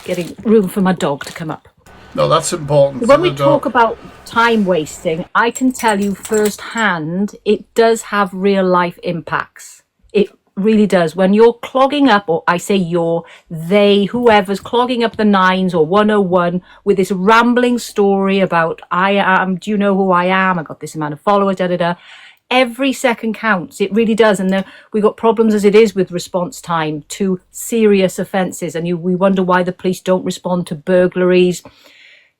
getting room for my dog to come up. No, that's important. When we talk about time wasting, I can tell you firsthand, it does have real life impacts. It really does. When you're clogging up, or I say whoever's clogging up the nines or 101 with this rambling story about do you know who I am? I got this amount of followers, da da da. Every second counts. It really does. And we've got problems as it is with response time to serious offences. And we wonder why the police don't respond to burglaries,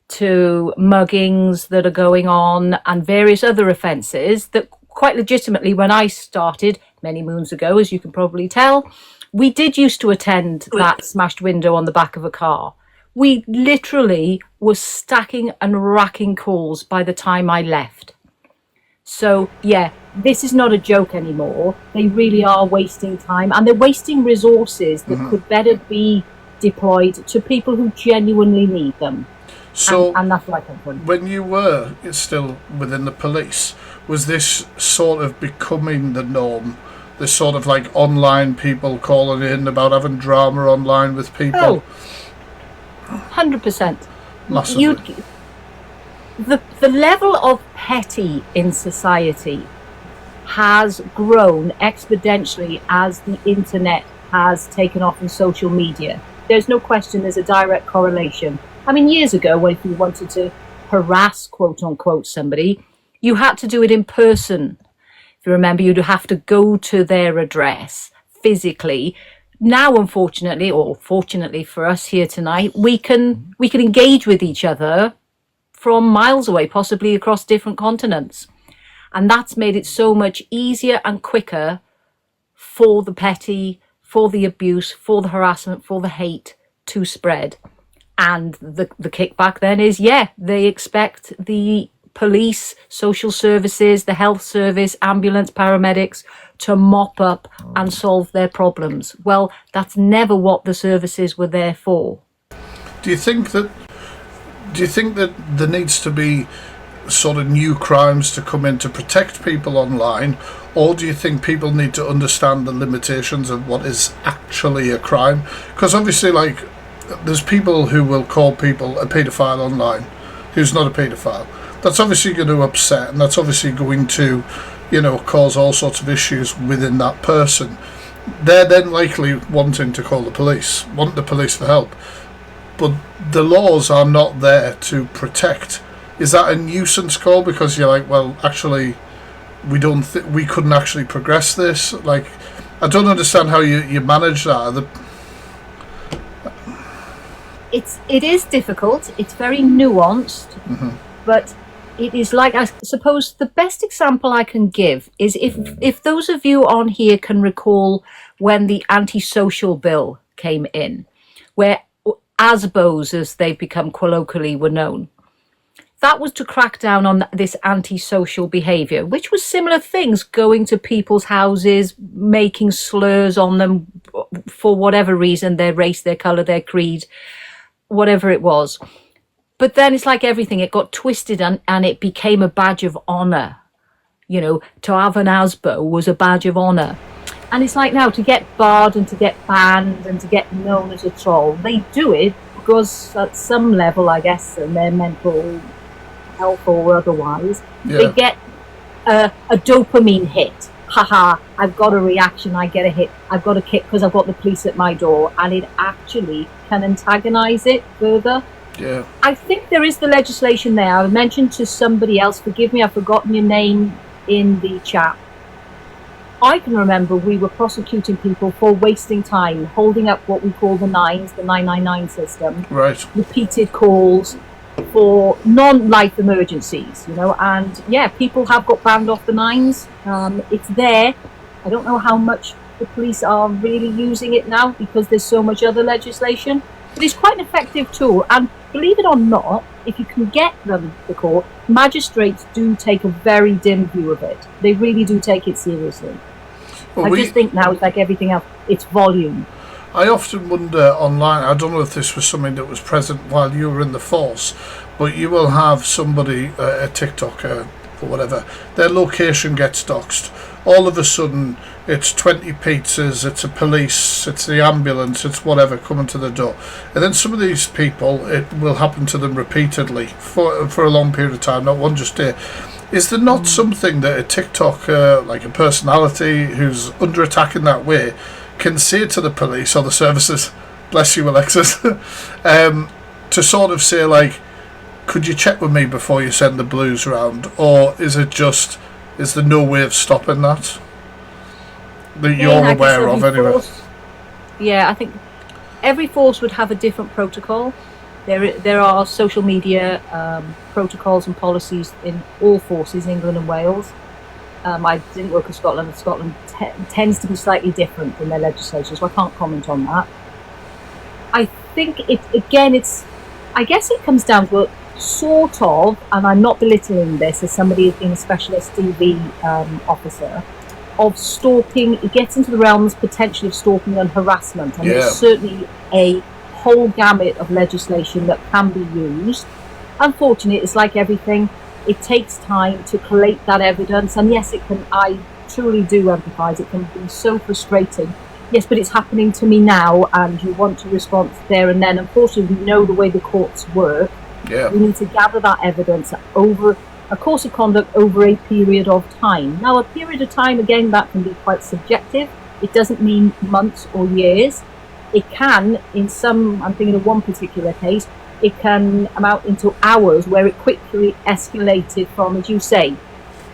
to muggings that are going on, and various other offences that quite legitimately, when I started many moons ago, as you can probably tell, we did used to attend that smashed window on the back of a car. We literally were stacking and racking calls by the time I left. So, yeah, this is not a joke anymore. They really are wasting time, and they're wasting resources that could better be deployed to people who genuinely need them. So, and that's what I come from. When you were still within the police, was this sort of becoming the norm? This sort of like online people calling in about having drama online with people? Oh, 100%. Massively. The level of petty in society has grown exponentially as the internet has taken off in social media. There's no question there's a direct correlation. I mean, years ago, if you wanted to harass, quote unquote, somebody, you had to do it in person. If you remember, you'd have to go to their address physically. Now, unfortunately, or fortunately for us here tonight, we can engage with each other from miles away, possibly across different continents. And that's made it so much easier and quicker for the petty, for the abuse, for the harassment, for the hate to spread. And the kickback then is, they expect the police, social services, the health service, ambulance, paramedics to mop up and solve their problems. Well, that's never what the services were there for. Do you think that there needs to be sort of new crimes to come in to protect people online, or do you think people need to understand the limitations of what is actually a crime? Because obviously, like, there's people who will call people a paedophile online who's not a paedophile. That's obviously going to upset, and that's obviously going to, cause all sorts of issues within that person. They're then likely wanting to call the police, want the police for help. But the laws are not there to protect. Is that a nuisance call? Because you're like, well, actually, we couldn't actually progress this. Like, I don't understand how you manage that. It is difficult. It's very nuanced, but it is like, I suppose the best example I can give is if those of you on here can recall when the antisocial bill came in, where ASBOs, as they've become colloquially, were known. That was to crack down on this antisocial behaviour, which was similar things, going to people's houses, making slurs on them for whatever reason, their race, their colour, their creed, whatever it was. But then it's like everything, it got twisted and it became a badge of honour. To have an ASBO was a badge of honour. And it's like now, to get barred and to get banned and to get known as a troll, they do it because at some level, I guess, in their mental health or otherwise, they get a dopamine hit. Haha, I've got a reaction, I get a hit, I've got a kick because I've got the police at my door, and it actually can antagonise it further. Yeah. I think there is the legislation there. I mentioned to somebody else, forgive me, I've forgotten your name in the chat. I can remember we were prosecuting people for wasting time, holding up what we call the nines, the 999 system. Right. Repeated calls for non-life emergencies, and people have got banned off the nines. It's there. I don't know how much the police are really using it now because there's so much other legislation. But it's quite an effective tool, and believe it or not, if you can get them to court, magistrates do take a very dim view of it. They really do take it seriously. Well, I just think now it's like everything else, it's volume. I often wonder online, I don't know if this was something that was present while you were in the force, but you will have somebody, a TikToker, or whatever, their location gets doxed. All of a sudden, it's 20 pizzas, it's a police, it's the ambulance, it's whatever coming to the door. And then some of these people, it will happen to them repeatedly for a long period of time, not one just day. Is there not something that a TikToker, like a personality who's under attack in that way, can say to the police or the services, bless you Alexis, to sort of say like, could you check with me before you send the blues round? Or is there no way of stopping that you're aware of anyway? Yeah, I think every force would have a different protocol. There are social media protocols and policies in all forces in England and Wales. I didn't work in Scotland, and Scotland tends to be slightly different in their legislation, so I can't comment on that. I think I guess it comes down to sort of, and I'm not belittling this as somebody who's been a specialist DV officer, of stalking. It gets into the realms potentially of stalking and harassment, and there's certainly a whole gamut of legislation that can be used. Unfortunately, it's like everything, it takes time to collate that evidence, and yes, I truly do empathise, it can be so frustrating. Yes, but it's happening to me now, and you want to respond there and then. Unfortunately, we know the way the courts work. We need to gather that evidence over a course of conduct over a period of time. Now, a period of time, again, that can be quite subjective. It doesn't mean months or years. It can, in some, I'm thinking of one particular case, it can amount into hours where it quickly escalated from, as you say,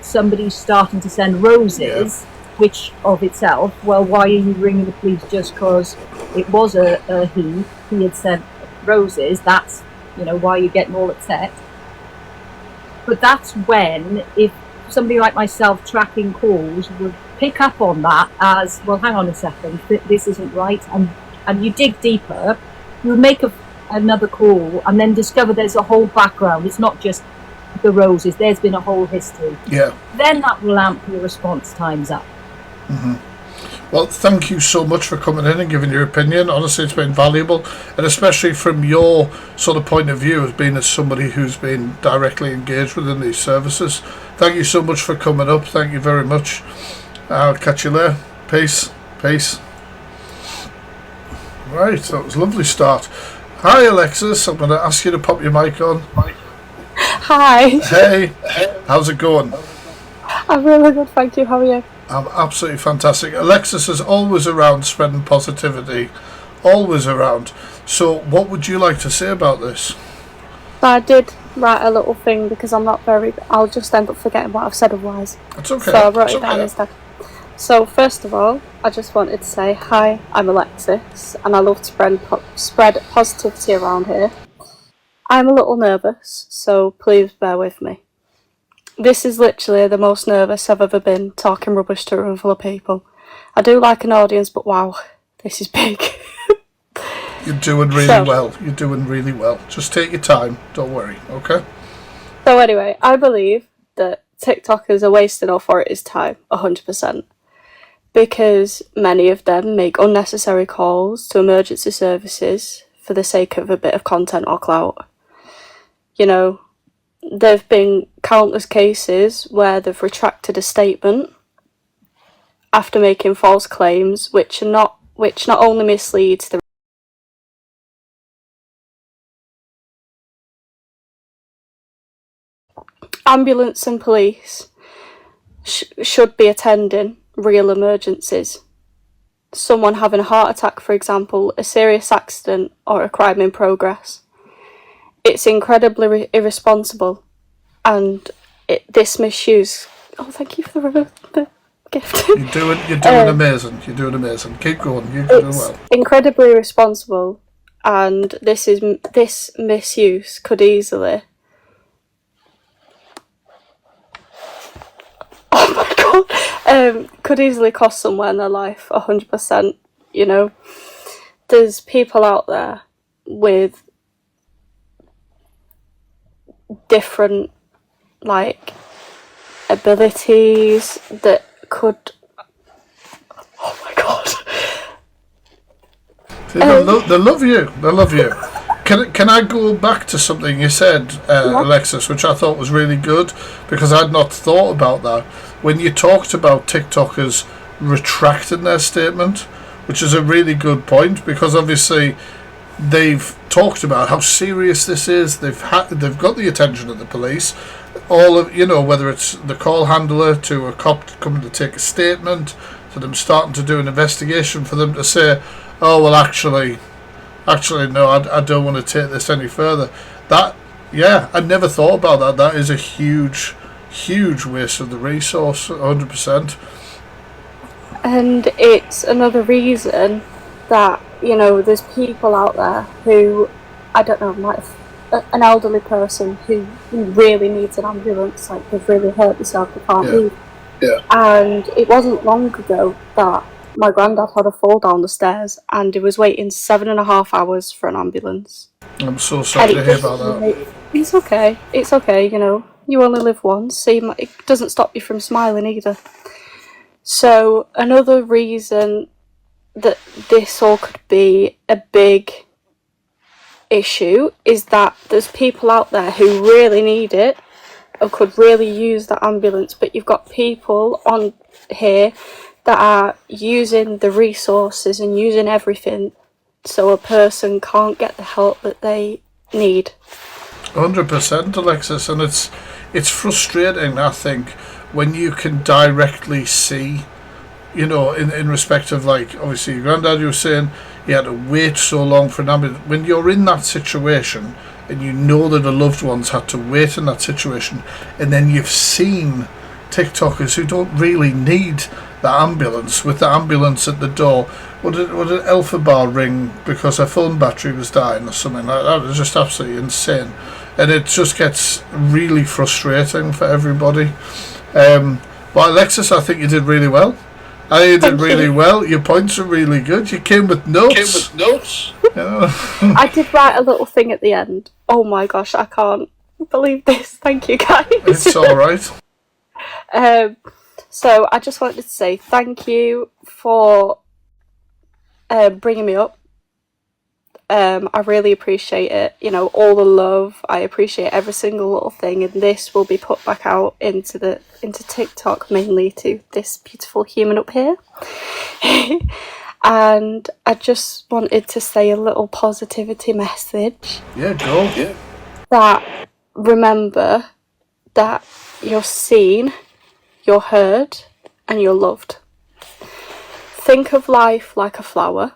somebody starting to send roses, which of itself, well, why are you ringing the police just because it was he had sent roses? That's, why you're getting all upset. But that's when, if somebody like myself tracking calls would pick up on that as, well, hang on a second, this isn't right, and you dig deeper, you make another call and then discover there's a whole background. It's not just the roses, there's been a whole history. Then that will amp your response times up. Well, thank you so much for coming in and giving your opinion. Honestly, it's been valuable, and especially from your sort of point of view as being as somebody who's been directly engaged within these services. Thank you so much for coming up. Thank you very much. I'll catch you later. Peace. Right, that was a lovely start. Hi Alexis, I'm going to ask you to pop your mic on. Hi. Hey, how's it going? I'm really good, thank you. How are you? I'm absolutely fantastic. Alexis is always around spreading positivity, always around. So what would you like to say about this? I did write a little thing because I'll just end up forgetting what I've said otherwise. That's okay. So I wrote it down instead. So first of all, I just wanted to say, hi, I'm Alexis, and I love to spread positivity around here. I'm a little nervous, so please bear with me. This is literally the most nervous I've ever been talking rubbish to a room full of people. I do like an audience, but wow, this is big. You're doing really well. You're doing really well. Just take your time. Don't worry, okay? So anyway, I believe that TikTokers are wasting authorities' time, 100%. Because many of them make unnecessary calls to emergency services for the sake of a bit of content or clout. There have been countless cases where they've retracted a statement after making false claims, which not only misleads the ambulance and police should be attending real emergencies. Someone having a heart attack, for example, a serious accident, or a crime in progress. It's incredibly irresponsible, and this misuse. Oh, thank you for the gift. You're doing amazing. You're doing amazing. Keep going. You're doing well. Incredibly irresponsible, and this misuse could easily. Oh my god! Could easily cost someone their life, 100%. There's people out there with different abilities that could. Oh my god! See, they love you. They love you. Can I go back to something you said, Alexis, which I thought was really good, because I'd not thought about that. When you talked about TikTokers retracting their statement, which is a really good point, because obviously they've talked about how serious this is. They've got the attention of the police. All of, whether it's the call handler to a cop coming to take a statement, to them starting to do an investigation, for them to say, oh well, actually no, I don't want to take this any further. That, yeah, I never thought about that. That is a huge waste of the resource, 100%. And it's another reason that, there's people out there who, I don't know, might have an elderly person who really needs an ambulance, like they've really hurt themselves, they can't move. Yeah. And it wasn't long ago that my granddad had a fall down the stairs and he was waiting 7.5 hours for an ambulance. I'm so sorry to hear about that. It's okay, you only live once, so it doesn't stop you from smiling either. So another reason that this all could be a big issue is that there's people out there who really need it or could really use that ambulance, but you've got people on here that are using the resources and using everything so a person can't get the help that they need. 100%, Alexis, and it's frustrating, I think, when you can directly see, in respect of, like, obviously your granddad, you were saying he had to wait so long for an ambulance. When you're in that situation and you know that the loved ones had to wait in that situation, and then you've seen TikTokers who don't really need the ambulance, with the ambulance at the door, would an Alpha Bar ring because her phone battery was dying or something like that? It's just absolutely insane, and it just gets really frustrating for everybody. But Alexis, I think you did really well. Well. Your points are really good. You came with notes. I did write a little thing at the end. Oh my gosh, I can't believe this. Thank you, guys. It's all right. So I just wanted to say thank you for bringing me up. I really appreciate it. All the love. I appreciate every single little thing, and this will be put back out into TikTok, mainly to this beautiful human up here. And I just wanted to say a little positivity message. Yeah, go. Yeah. That remember that you're seen, you're heard, and you're loved. Think of life like a flower.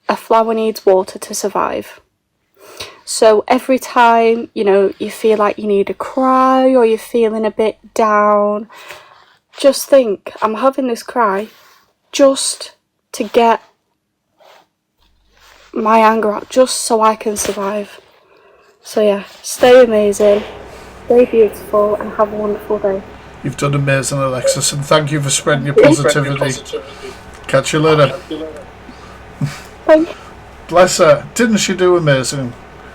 A flower needs water to survive. So every time, you feel like you need to cry or you're feeling a bit down, just think, I'm having this cry just to get my anger out, just so I can survive. So yeah, stay amazing, stay beautiful, and have a wonderful day. You've done amazing, Alexis, and thank you for spreading your positivity. Catch you later. Thank you. Bless her. Didn't she do amazing?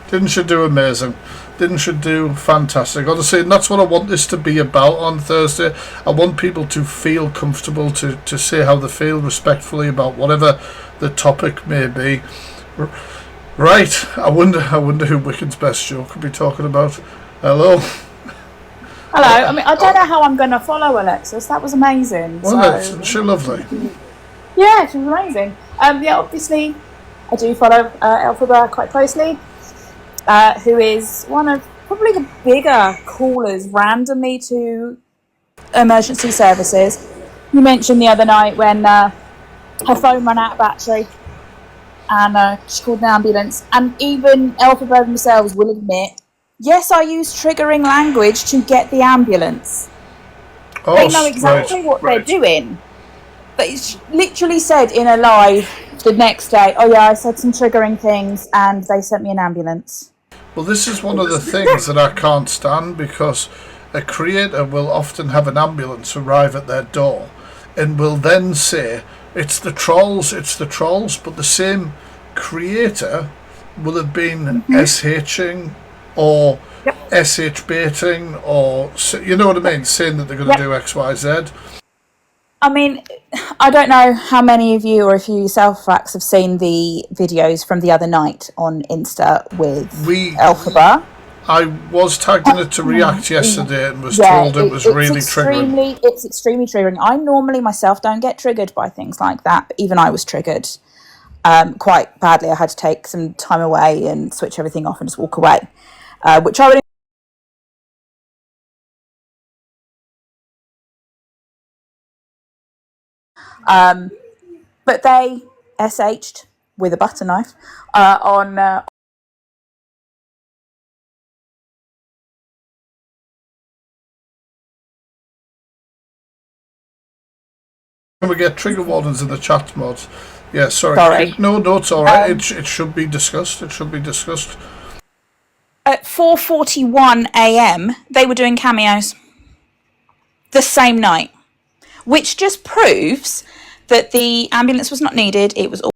Didn't she do fantastic? Honestly, and that's what I want this to be about on Thursday. I want people to feel comfortable to say how they feel respectfully about whatever the topic may be. Right. I wonder who Wicked's best show could be talking about. Hello. Hello. I don't know how I'm going to follow Alexis. That was amazing. Well, she's lovely. Yeah, she was amazing. Obviously, I do follow Elphaba quite closely, who is one of probably the bigger callers randomly to emergency services. You mentioned the other night when her phone ran out of battery and she called an ambulance, and even Elphaba themselves will admit, yes, I use triggering language to get the ambulance. Oh, they know exactly what they're doing. But it's literally said in a live the next day, oh yeah, I said some triggering things and they sent me an ambulance. Well, this is one of the things that I can't stand, because a creator will often have an ambulance arrive at their door and will then say, it's the trolls, but the same creator will have been SHing or SH baiting, or, you know what I mean, saying that they're going to do X, Y, Z. I mean, I don't know how many of you or if you yourself, Fax, have seen the videos from the other night on Insta with Elphaba. I was tagged in it to react yesterday and was told it was really triggering. It's extremely triggering. I normally myself don't get triggered by things like that, but even I was triggered quite badly. I had to take some time away and switch everything off and just walk away, which I would. But they SH'd with a butter knife on. Can we get trigger warnings in the chat mods? Yeah, sorry. No, it's all right. It should be discussed. It should be discussed. At 4:41 a.m., they were doing cameos the same night, which just proves that the ambulance was not needed. It was all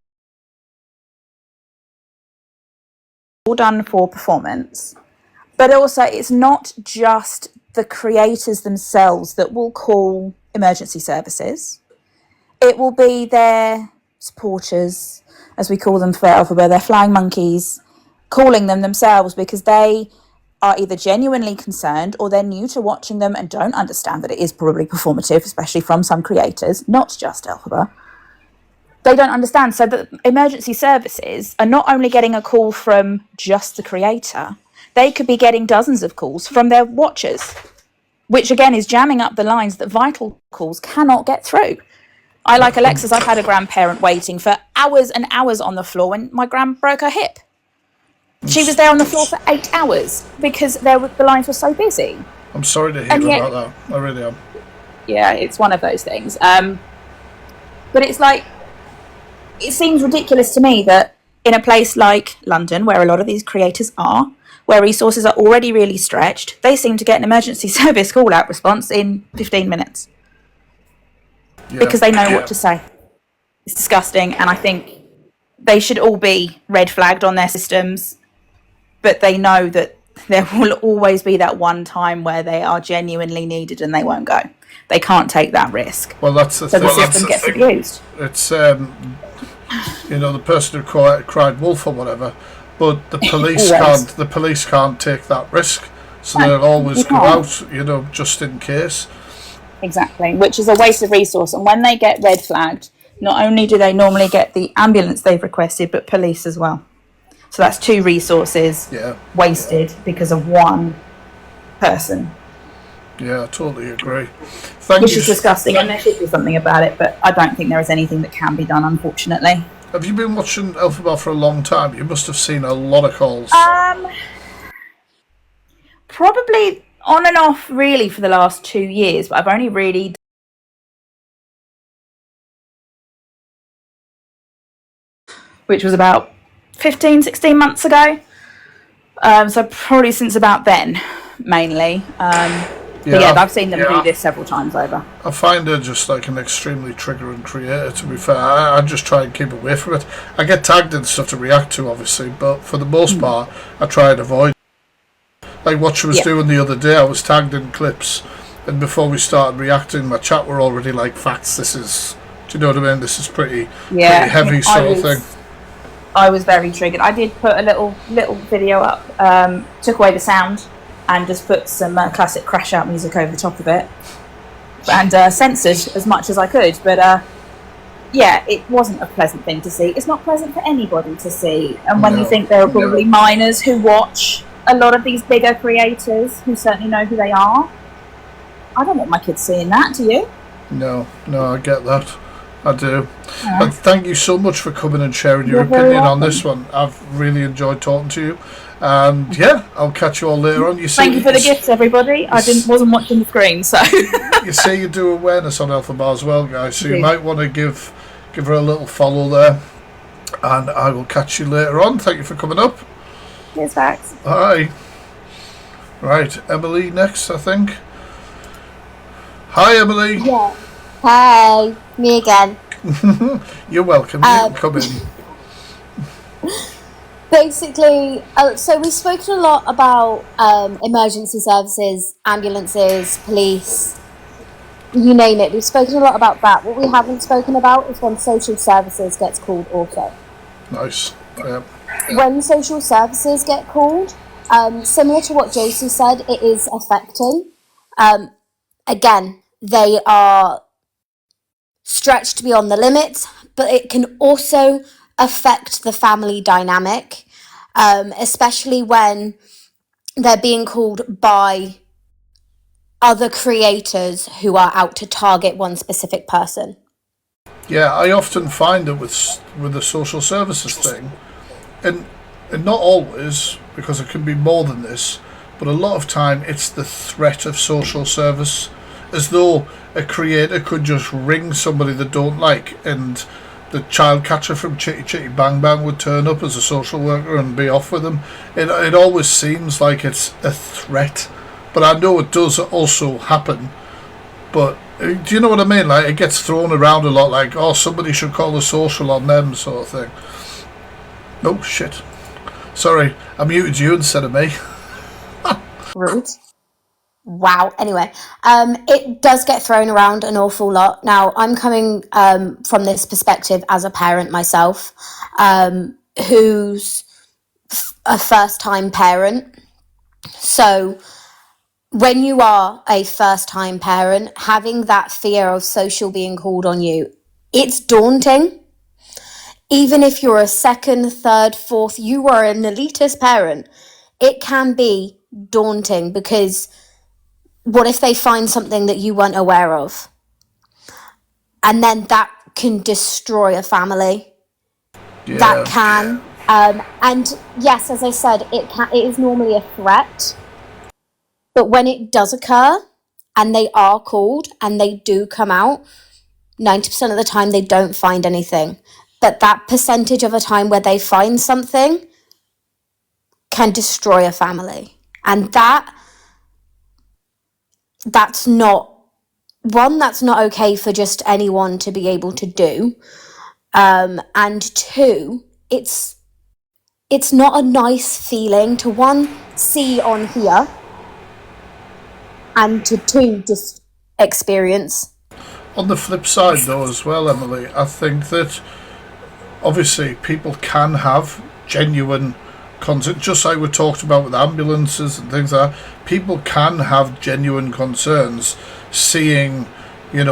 done for performance. But also, it's not just the creators themselves that will call emergency services. It will be their supporters, as we call them for Elphaba, their flying monkeys, calling them themselves because they are either genuinely concerned or they're new to watching them and don't understand that it is probably performative, especially from some creators, not just Elphaba. They don't understand. So the emergency services are not only getting a call from just the creator, they could be getting dozens of calls from their watchers, which again is jamming up the lines that vital calls cannot get through. I, like Alexis, I've had a grandparent waiting for hours and hours on the floor when my gran broke her hip. She was there on the floor for 8 hours because the lines were so busy. I'm sorry to hear about that. I really am. Yeah, it's one of those things. But it's like, it seems ridiculous to me that in a place like London, where a lot of these creators are, where resources are already really stretched, they seem to get an emergency service call-out response in 15 minutes. Because they know what to say. It's disgusting, and I think they should all be red flagged on their systems, but they know that there will always be that one time where they are genuinely needed and they won't go. They can't take that risk. Well, that's the thing. So the system gets abused. It's, the person who cried wolf or whatever, but the police can't take that risk, so they'll always go out, just in case. Exactly, which is a waste of resource. And when they get red flagged, not only do they normally get the ambulance they've requested, but police as well. So that's 2 resources wasted because of one person. Yeah, I totally agree. Which is disgusting, and there should be something about it, but I don't think there is anything that can be done, unfortunately. Have you been watching Elphaba for a long time? You must have seen a lot of calls. Probably on and off really for the last 2 years, but I've only really which was about 15, 16 months ago. So probably since about then, mainly. I've seen them do this several times over. I find her just like an extremely triggering creator, to be fair. I just try and keep away from it. I get tagged in stuff to react to, obviously, but for the most part, I try and avoid. Like what she was doing the other day, I was tagged in clips, and before we started reacting, my chat were already like, facts, do you know what I mean? This is pretty heavy sort of thing. I was very triggered. I did put a little video up, took away the sound, and just put some classic crash out music over the top of it, and censored as much as I could, but it wasn't a pleasant thing to see. It's not pleasant for anybody to see, and when you think there are probably minors who watch a lot of these bigger creators who certainly know who they are. I don't want my kids seeing that, do you? No, I get that. I do. But thank you so much for coming and sharing your opinion on this one. I've really enjoyed talking to you. And I'll catch you all later on. Thank you for the gifts, everybody. I wasn't watching the screen, so. You say you do awareness on Elphaba as well, guys, so you might want to give her a little follow there. And I will catch you later on. Thank you for coming up. Cheers, Fax. Hi. Right, Emily next, I think. Hi, Emily. Yeah. Hi, me again. You're welcome. You can come in. Basically, so we've spoken a lot about emergency services, ambulances, police. you name it. We've spoken a lot about that. What we haven't spoken about is when social services gets called also. Nice. Yeah. When social services get called, similar to what Josie said, it is affecting. Again, they are stretched beyond the limits, but it can also affect the family dynamic, especially when they're being called by other creators who are out to target one specific person. Yeah, I often find that with the social services thing, and not always, because it can be more than this, but a lot of time it's the threat of social service, as though a creator could just ring somebody they don't like, and the child catcher from Chitty Chitty Bang Bang would turn up as a social worker and be off with them. It always seems like it's a threat, but I know it does also happen. But do you know what I mean? Like, it gets thrown around a lot, like, oh, somebody should call the social on them, sort of thing. Oh shit! Sorry, I muted you instead of me. Rude. Wow. Anyway, it does get thrown around an awful lot. Now, I'm coming from this perspective as a parent myself, who's a first-time parent. So when you are a first-time parent, having that fear of social being called on you, it's daunting. Even if you're a second, third, fourth, you are an elitist parent, it can be daunting, because what if they find something that you weren't aware of? And then that can destroy a family. Yeah. That can. And yes, as I said, it is normally a threat. But when it does occur, and they are called, and they do come out, 90% of the time they don't find anything. But that percentage of a time where they find something can destroy a family. And that's not okay for just anyone to be able to do. And two, it's not a nice feeling to, one, see on here, and to two, just experience. On the flip side, though, as well, Emily, I think that obviously people can have genuine concern, just like we talked about with ambulances and things like that. People can have genuine concerns seeing,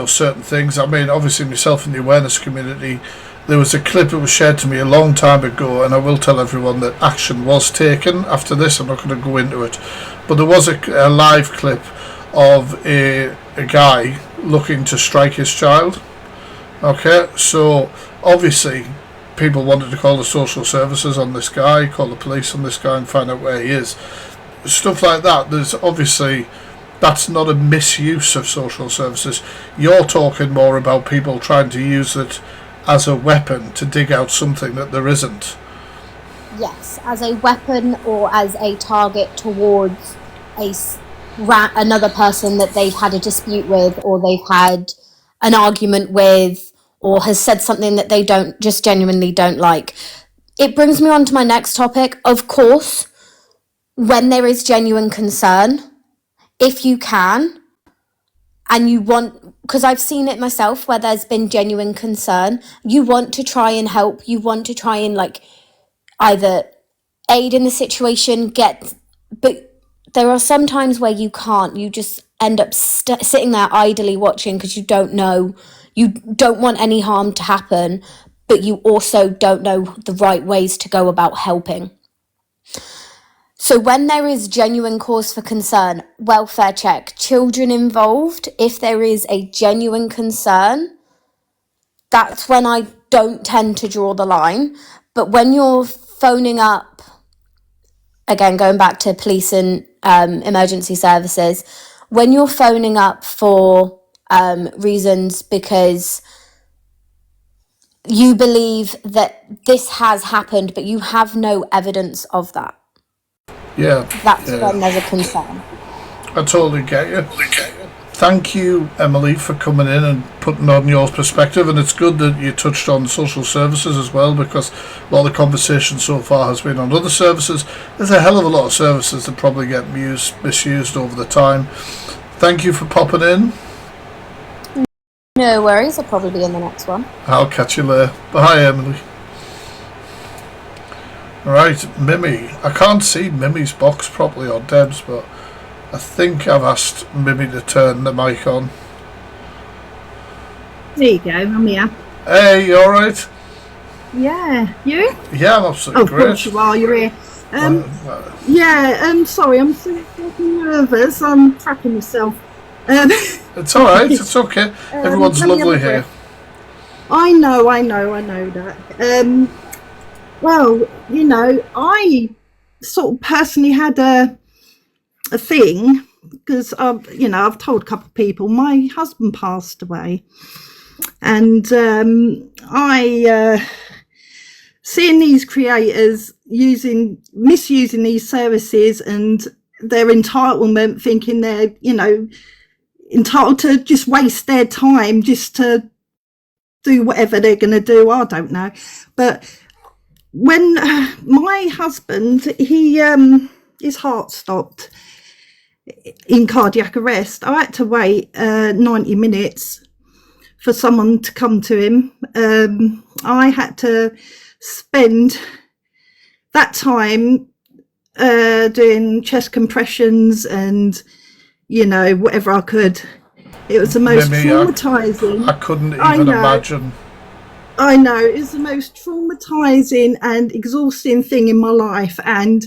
certain things. I mean, obviously myself in the awareness community, there was a clip that was shared to me a long time ago, and I will tell everyone that action was taken after this. I'm not going to go into it, but there was a live clip of a guy looking to strike his child. Okay, so obviously people wanted to call the social services on this guy, call the police on this guy, and find out where he is. Stuff like that. There's obviously, that's not a misuse of social services. You're talking more about people trying to use it as a weapon to dig out something that there isn't. Yes, as a weapon or as a target towards another person that they've had a dispute with, or they've had an argument with, or has said something that they genuinely don't like. It brings me on to my next topic. Of course, when there is genuine concern, if you can, and you want, because I've seen it myself where there's been genuine concern, you want to try and help, you want to try and either aid in the situation, but there are some times where you can't. You just end up sitting there idly watching, because you don't know, you don't want any harm to happen, but you also don't know the right ways to go about helping. So when there is genuine cause for concern, welfare check, children involved, if there is a genuine concern, that's when I don't tend to draw the line. But when you're phoning up, again, going back to police and emergency services, when you're phoning up for reasons because you believe that this has happened, but you have no evidence of that. Yeah. That's when there's a concern. I totally get you. Thank you, Emily, for coming in and putting on your perspective. And it's good that you touched on social services as well, because a lot of the conversation so far has been on other services. There's a hell of a lot of services that probably get misused over the time. Thank you for popping in. No worries, I'll probably be in the next one. I'll catch you later. Bye, Emily. Right, Mimi. I can't see Mimi's box properly, or Deb's, but I think I've asked Mimi to turn the mic on. There you go, I'm here. Hey, you alright? Yeah, you? Yeah, I'm absolutely Of course great. you are, you're here. Well, Yeah, sorry, I'm so fucking nervous, I'm cracking myself. it's alright, it's okay. Everyone's let me have lovely a here. breath. I know that. Well, you know, I sort of personally had a thing, because, I've told a couple of people, my husband passed away. And I seeing these creators misusing these services and their entitlement, thinking they're, entitled to just waste their time just to do whatever they're going to do. I don't know. But when my husband, his heart stopped in cardiac arrest, I had to wait 90 minutes for someone to come to him. I had to spend that time doing chest compressions and, whatever I could. It was the most Mimi, traumatizing. I couldn't even imagine. I know, it's the most traumatizing and exhausting thing in my life. And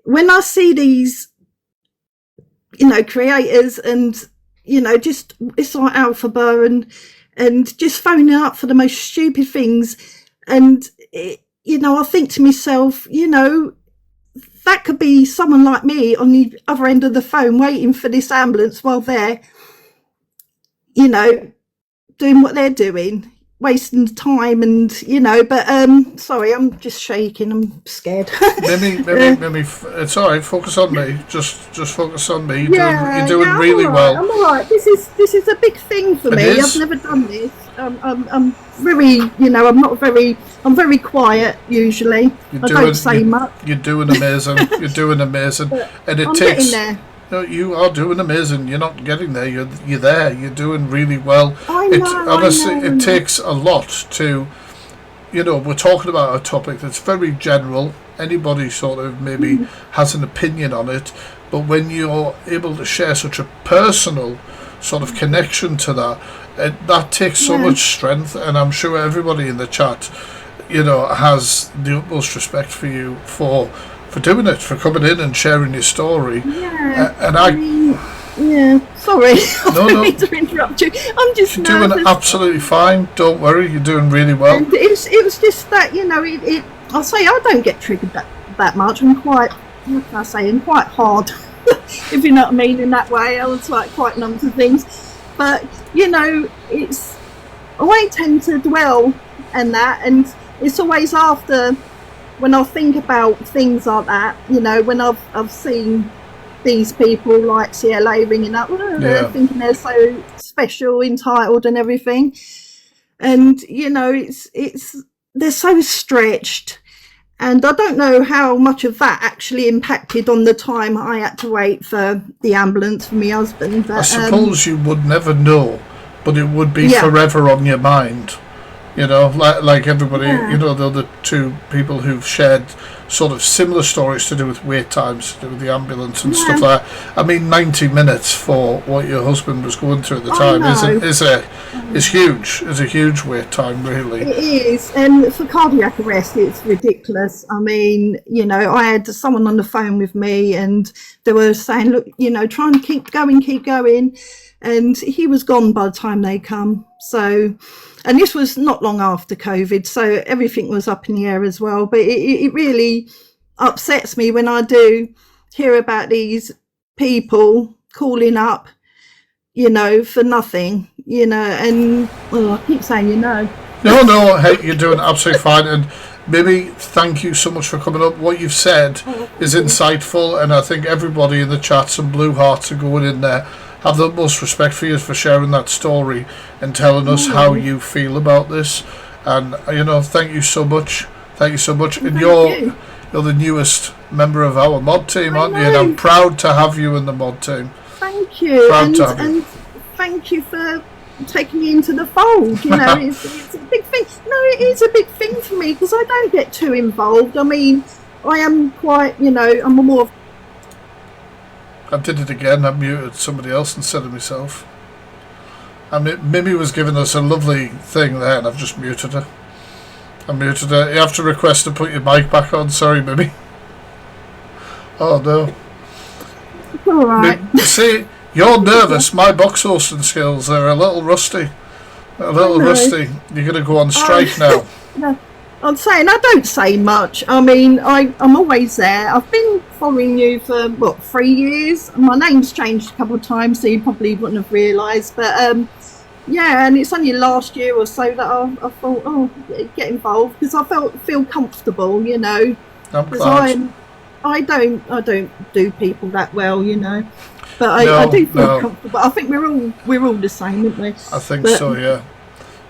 when I see these, creators and, just, it's like Alphaba and just phoning up for the most stupid things. And, I think to myself, that could be someone like me on the other end of the phone waiting for this ambulance while they're, doing what they're doing, wasting time and, but, sorry, I'm just shaking, I'm scared. Mimi, it's alright, focus on me. Just focus on me. You're doing really well. I'm alright. This is a big thing for me. I've never done this. I'm very, I'm very quiet usually. I don't say much. You're doing amazing. You're doing amazing. And it I'm takes... getting there. No, you are doing amazing. You're not getting there. You're there. You're doing really well. Honestly, it takes a lot to, we're talking about a topic that's very general. Anybody sort of maybe has an opinion on it, but when you're able to share such a personal sort of connection to that, that takes so much strength. And I'm sure everybody in the chat, has the utmost respect for you for doing it, for coming in and sharing your story. Sorry, I No, don't mean to interrupt you. I'm just you're nervous. doing absolutely fine. Don't worry, you're doing really well. And it was just that, I'll say I don't get triggered that much. I'm quite, what can I say, I'm quite hard, if you know what I mean, in that way. I was like quite numb to things. But, I tend to dwell in that, and it's always after, when I think about things like that, when I've seen these people like CLA ringing up, thinking they're so special, entitled and everything. And, they're so stretched. And I don't know how much of that actually impacted on the time I had to wait for the ambulance for my husband. But, I suppose you would never know, but it would be forever on your mind. Like everybody, the other two people who've shared sort of similar stories to do with wait times, to do with the ambulance and stuff like that. I mean, 90 minutes for what your husband was going through at the time is huge. It's a huge wait time, really. It is, and for cardiac arrest, it's ridiculous. I mean, I had someone on the phone with me, and they were saying, "Look, try and keep going," and he was gone by the time they come. So. And this was not long after COVID, so everything was up in the air as well. But it really upsets me when I do hear about these people calling up, for nothing, and I keep saying, No, hey, you're doing absolutely fine. And Mimi, thank you so much for coming up. What you've said is insightful, and I think everybody in the chat, some blue hearts are going in there. Have the utmost respect for you for sharing that story and telling us how you feel about this. And thank you so much. Thank you so much. And you're the newest member of our mod team, aren't you? And I'm proud to have you in the mod team. Thank you. Proud to have you. And thank you for taking me into the fold. You know, it's a big thing. No, it is a big thing for me because I don't get too involved. I mean, I am quite, you know, I'm a more. I did it again. I muted somebody else instead of myself. I mean, Mimi was giving us a lovely thing there, and I've just muted her. I muted her. You have to request to put your mic back on. Sorry, Mimi. Oh no. All right. See, you're nervous. My box hosting skills are a little rusty. A little rusty. You're going to go on strike now. No, I'm saying I don't say much. I mean, I'm always there. I've been following you for, 3 years? My name's changed a couple of times, so you probably wouldn't have realised. But, yeah, and it's only last year or so that I thought, oh, get involved, because I feel comfortable, you know. I'm glad. I don't do people that well, you know. But I do feel comfortable. I think we're all the same, aren't we? I think so, yeah.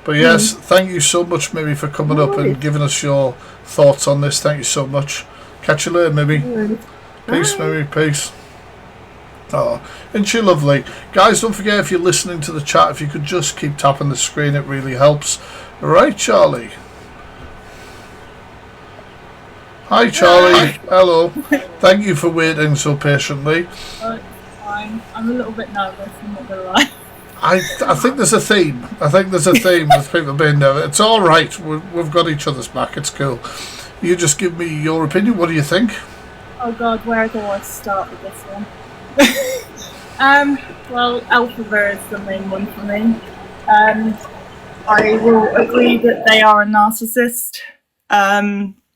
But yes, thank you so much, Mimi, for coming up and giving us your thoughts on this. Thank you so much. Catch you later, Mimi. Peace, Mimi. Peace. Oh, isn't she lovely? Guys, don't forget, if you're listening to the chat, if you could just keep tapping the screen, it really helps. Right, Charlie? Hi, Charlie. Hello. Thank you for waiting so patiently. It's fine. I'm a little bit nervous, I'm not gonna lie. I think there's a theme. I think there's a theme with people being nervous. It's all right. We've got each other's back. It's cool. You just give me your opinion. What do you think? Oh God, where do I start with this one? Well, Elphaba is the main one for me. I will agree that they are a narcissist.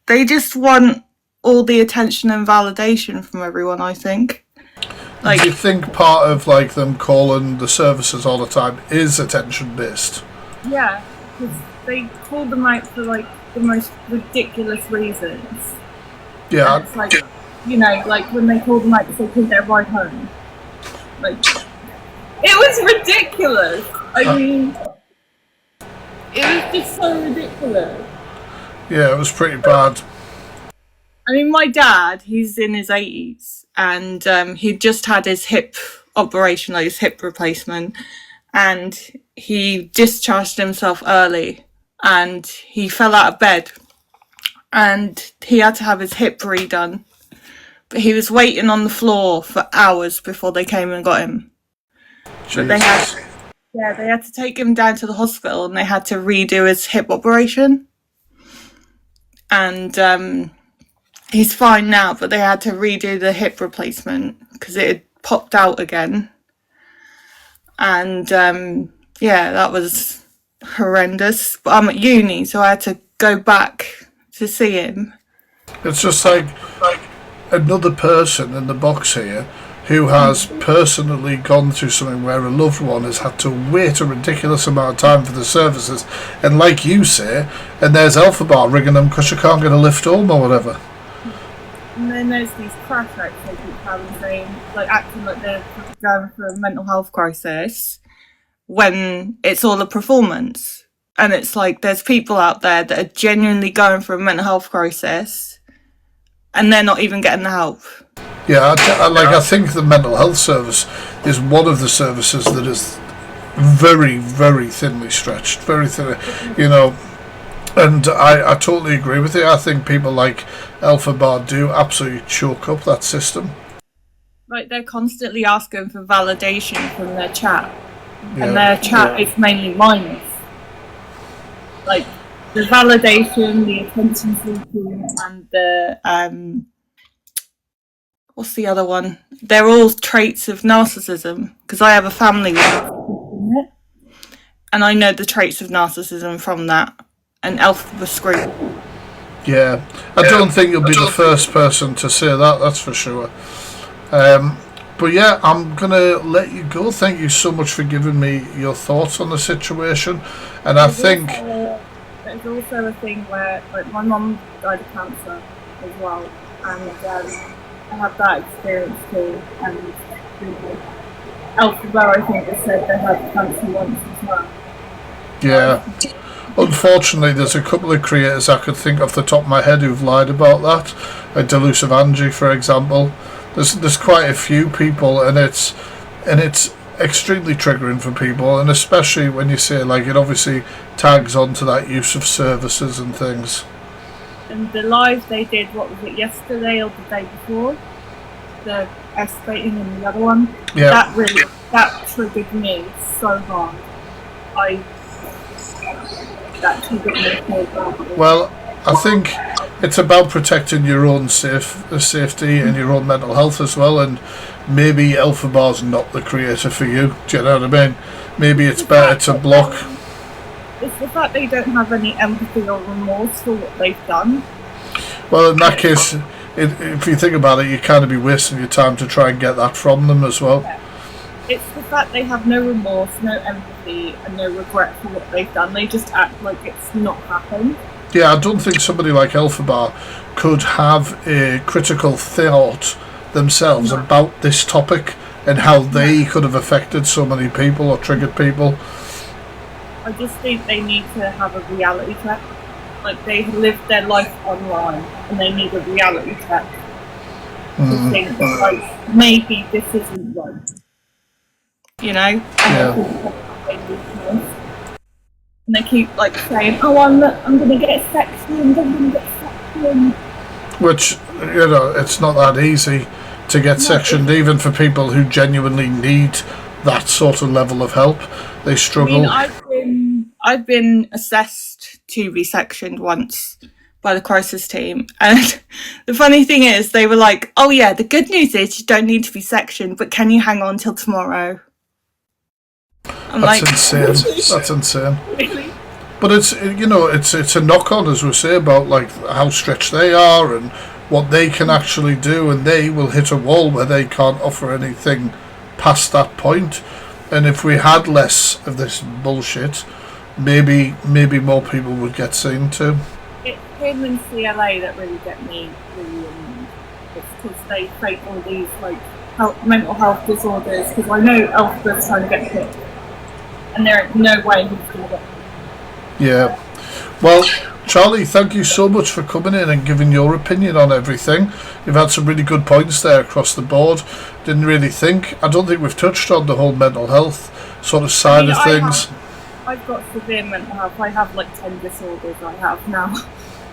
They just want all the attention and validation from everyone, I think. Do you think part of them calling the services all the time is attention based? Yeah, because they call them out for the most ridiculous reasons. Yeah. And it's you know, when they called them out to say, "Take their ride home." It was ridiculous. I mean, it was just so ridiculous. Yeah, it was pretty bad. I mean, my dad, he's in his 80s, and he'd just had his hip operation, his hip replacement, and he discharged himself early, and he fell out of bed, and he had to have his hip redone. But he was waiting on the floor for hours before they came and got him. But they had to take him down to the hospital, and they had to redo his hip operation. And he's fine now, but they had to redo the hip replacement because it had popped out again. And yeah, that was horrendous. But I'm at uni, so I had to go back to see him. It's just like another person in the box here who has personally gone through something where a loved one has had to wait a ridiculous amount of time for the services, and like you say, and there's Elphaba ringing them because you can't get a lift home or whatever. And then there's these crash acts they keep having, saying, acting like they're going through a mental health crisis when it's all a performance. And it's there's people out there that are genuinely going through a mental health crisis and they're not even getting the help. Yeah, I think the mental health service is one of the services that is very, very thinly stretched, very thin, you know. And I totally agree with you. I think people like Elphaba do absolutely choke up that system. They're constantly asking for validation from their chat, and their chat is mainly mindless. The validation, the attention seeking, and the what's the other one? They're all traits of narcissism, because I have a family with it, and I know the traits of narcissism from that. And Elphaba scream. Yeah, I don't think you'll be the first person to say that, that's for sure. But yeah, I'm going to let you go. Thank you so much for giving me your thoughts on the situation. And I think... There's also a thing where, my mum died of cancer as well. And I have that experience too. And Elphaba, I think, has said they had cancer once as well. Yeah. Unfortunately, there's a couple of creators I could think off the top of my head who've lied about that. Like Delusive Angie, for example. There's quite a few people, and it's extremely triggering for people, and especially when you say, like, it obviously tags onto that use of services and things. And the live they did, what was it, yesterday or the day before? The excavating and the other one. Yeah. That triggered me so hard. That triggered me so hard. Well, I think it's about protecting your own safety and your own mental health as well, and maybe Elphabar's not the creator for you. Do you know what I mean? Maybe it's better to block. It's the fact they don't have any empathy or remorse for what they've done. Well, in that case, if you think about it, you kind of be wasting your time to try and get that from them as well. It's the fact they have no remorse, no empathy, and no regret for what they've done. They just act like it's not happened. Yeah, I don't think somebody like Elphabar could have a critical thought themselves about this topic and how they could have affected so many people or triggered people. I just think they need to have a reality check. Like, they lived their life online and they need a reality check to think that, like, maybe this isn't right. You know? And they keep, like, saying, oh, I'm going to get sexy and I'm going to get sectioned. Which, you know, it's not that easy to get sectioned, even for people who genuinely need that sort of level of help. They struggle. I mean, I've been assessed to be sectioned once by the crisis team, and the funny thing is, they were like, "Oh yeah, the good news is you don't need to be sectioned, but can you hang on till tomorrow?" That's insane. That's insane. Really? But it's, you know, it's a knock on, as we say, about like how stretched they are and what they can actually do, and they will hit a wall where they can't offer anything past that point. And if we had less of this bullshit, maybe more people would get seen too. It's him and CLA that really get me really it's because they fake all these like mental health disorders, because I know Elphabar's trying to get hit and there ain't no way he's going to get hit. Yeah. Well, Charlie, thank you so much for coming in and giving your opinion on everything. You've had some really good points there across the board. I don't think we've touched on the whole mental health sort of side of things. I've got severe mental health. I have like 10 disorders I have now.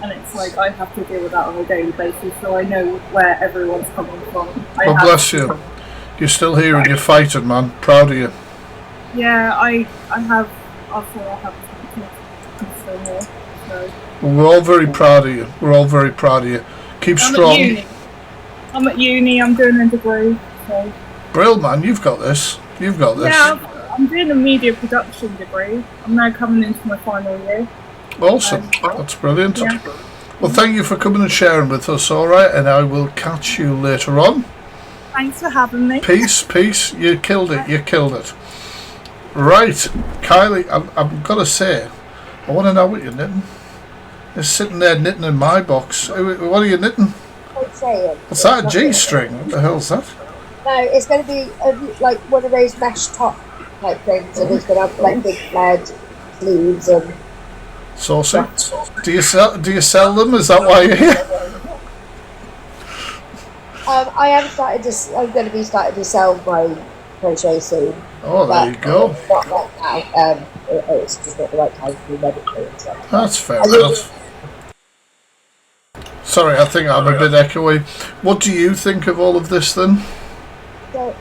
And it's like I have to deal with that on a daily basis, so I know where everyone's coming from. Well, bless you. You're still here and you're fighting, man. Proud of you. Yeah, I have I'm still here. So. Well, we're all very proud of you. We're all very proud of you. Keep strong. I'm at uni. I'm doing a degree. So. Brill, man. You've got this. Yeah, I'm doing a media production degree. I'm now coming into my final year. Awesome. That's brilliant. Yeah. Well, thank you for coming and sharing with us, alright, and I will catch you later on. Thanks for having me. Peace. You killed it. Right, Kylie, I'm going to say, I want to know what you're knitting. You're sitting there knitting in my box. What are you knitting? What's that, a G-string? What the hell's that? No, it's going to be like one of those mesh top type things, and it's going to have like big flared sleeves and... Saucy. Do you sell them? Is that why you're here? I'm going to be starting to sell my crochet soon. Oh, there you go. Not right now. It's just not the right time to be medically and stuff. That's fair enough. Sorry, I think I'm a bit echoey. What do you think of all of this then? So,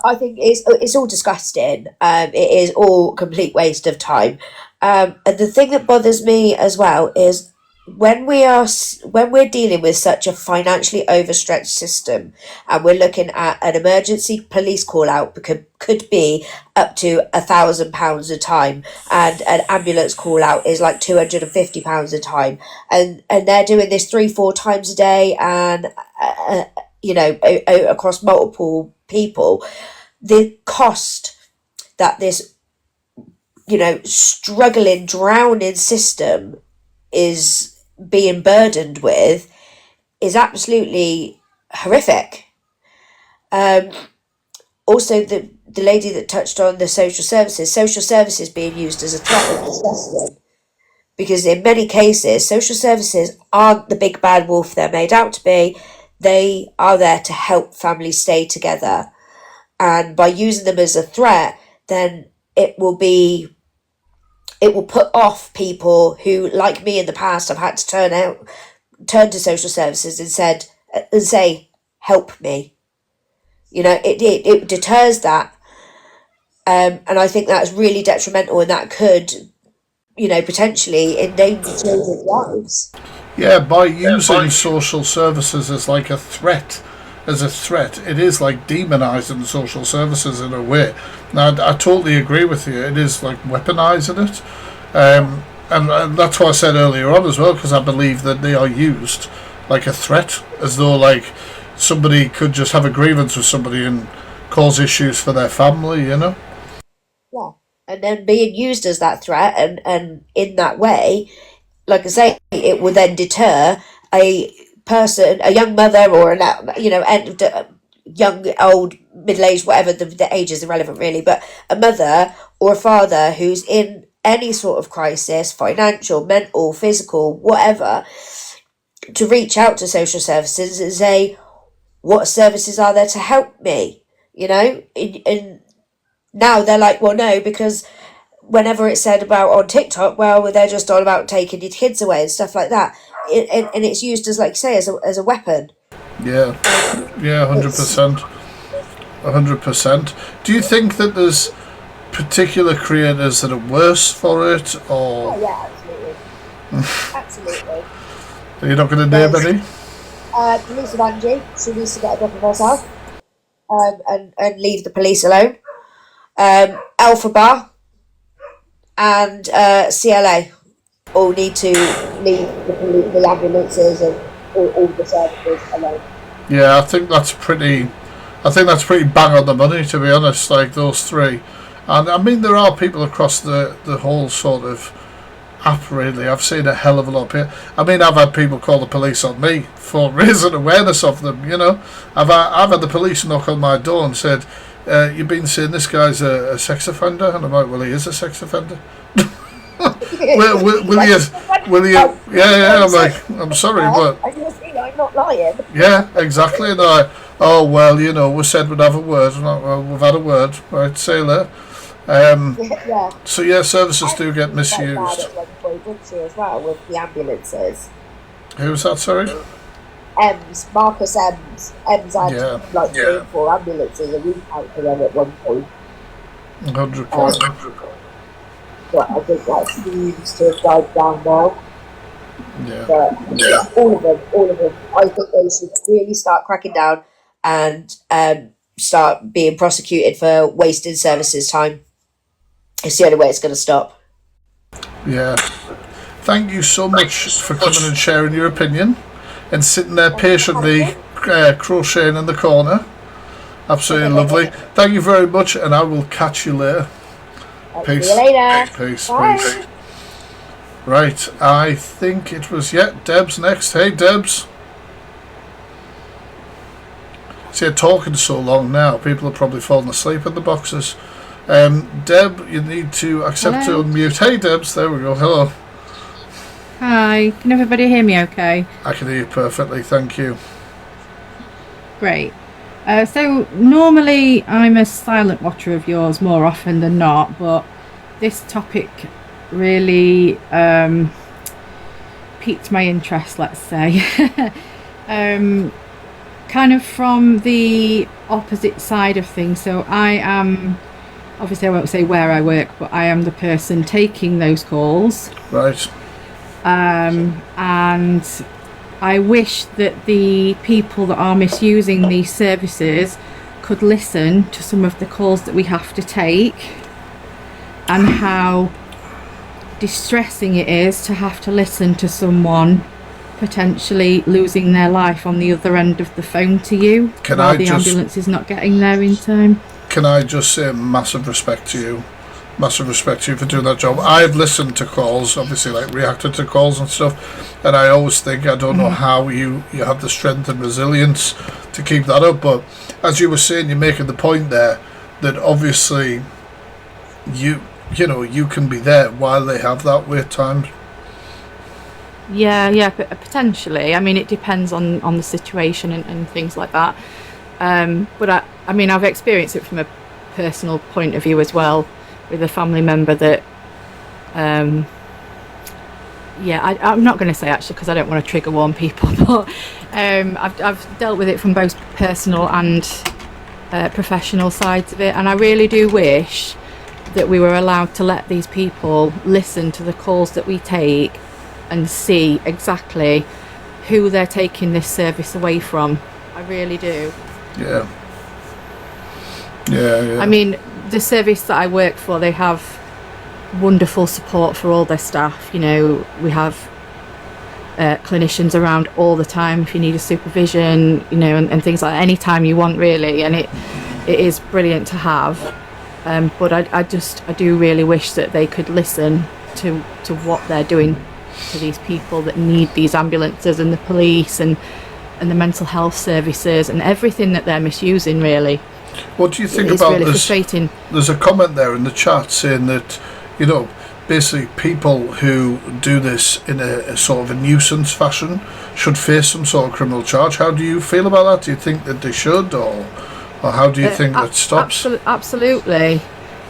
I think it's all disgusting. It is all complete waste of time. And the thing that bothers me as well is when we're dealing with such a financially overstretched system, and we're looking at an emergency police call out could be up to £1,000 a time, and an ambulance call out is like £250 a time, and they're doing this 3-4 times a day, and across multiple people. The cost that this struggling, drowning system is being burdened with is absolutely horrific. Also, the lady that touched on the social services being used as a threat is disgusting, because in many cases social services aren't the big bad wolf they're made out to be. They are there to help families stay together. and by using them as a threat, then it will put off people who, like me in the past, have had to turn to social services and say, help me. You know, it deters that. And I think that's really detrimental, and that could, you know, potentially endanger children's lives. Yeah, by using social services as like a threat, it is like demonising social services in a way. Now, I totally agree with you. It is like weaponising it. And that's what I said earlier on as well, because I believe that they are used like a threat, as though like somebody could just have a grievance with somebody and cause issues for their family, you know? Yeah. And then being used as that threat, and in that way, like I say, it will then deter a person, a young mother, or young, old, middle-aged, whatever, the age is irrelevant really, but a mother or a father who's in any sort of crisis, financial, mental, physical, whatever, to reach out to social services and say, what services are there to help me? You know, and now they're like, well, no, because whenever it's said about on TikTok, well, they're just all about taking your kids away and stuff like that. And it's used as, like you say, as a weapon. Yeah, 100%. 100%. Do you think that there's particular creators that are worse for it, or? Oh, yeah, absolutely. Absolutely. Are you not going to name any? Lisa Vanjie, she needs to get a grip of herself, and leave the police alone. Alphabet and CLA all need to leave the ambulances and all the services alone. Yeah, I think that's pretty bang on the money, to be honest, like those three. And I mean, there are people across the whole sort of app, really. I've seen a hell of a lot of people. I mean, I've had people call the police on me for raising awareness of them, you know. I've had the police knock on my door and said, you've been saying this guy's a sex offender? And I'm like, well, he is a sex offender. will you? Yeah, I'm like, I'm sorry, but... I'm not lying. Yeah, exactly. And I, oh, well, you know, we said we'd have a word. I'm like, well, we've had a word. Right, see you later. Yeah. So, yeah, services do get misused. At one point, didn't she, as well, with the ambulances? Who was that, sorry? Marcus Ems. Ems had, 3 or 4 ambulances a week out for them at one point. 100%. But I think that seems to have died down now. Yeah. But all of them. I think they should really start cracking down and start being prosecuted for wasting services time. It's the only way it's going to stop. Yeah. Thank you so much for coming and sharing your opinion and sitting there patiently crocheting in the corner. Absolutely lovely. Thank you very much, and I will catch you later. Peace. See you later. Peace. Bye. Peace. Right, I think it was, Deb's next. Hey, Debs. See, I'm talking so long now, people are probably falling asleep in the boxes. Deb, you need to accept to unmute. Hey, Debs, there we go. Hello. Hi, can everybody hear me okay? I can hear you perfectly, thank you. Great. So normally I'm a silent watcher of yours more often than not, but this topic really piqued my interest, let's say. Kind of from the opposite side of things. So I am, obviously I won't say where I work, but I am the person taking those calls. Right. And I wish that the people that are misusing these services could listen to some of the calls that we have to take and how distressing it is to have to listen to someone potentially losing their life on the other end of the phone to you while the ambulance is not getting there in time. Can I just say massive respect to you? Massive respect to you for doing that job. I've listened to calls, obviously, like reacted to calls and stuff, and I always think, I don't know how you have the strength and resilience to keep that up, but as you were saying, you're making the point there that obviously you can be there while they have that wait time. Yeah, potentially. I mean, it depends on the situation and things like that. But I mean, I've experienced it from a personal point of view as well, with a family member that, I'm not going to say actually because I don't want to trigger warn people, but I've dealt with it from both personal and professional sides of it, and I really do wish that we were allowed to let these people listen to the calls that we take and see exactly who they're taking this service away from. I really do. Yeah. I mean, the service that I work for, they have wonderful support for all their staff. You know, we have clinicians around all the time if you need a supervision, you know, and things like that, any time you want really, and it is brilliant to have. But I do really wish that they could listen to what they're doing to these people that need these ambulances and the police and the mental health services and everything that they're misusing really. What do you think It's about really this? frustrating. There's a comment there in the chat saying that, you know, basically people who do this in a sort of a nuisance fashion should face some sort of criminal charge. How do you feel about that? Do you think that they should, or how do you think that stops? Absolutely.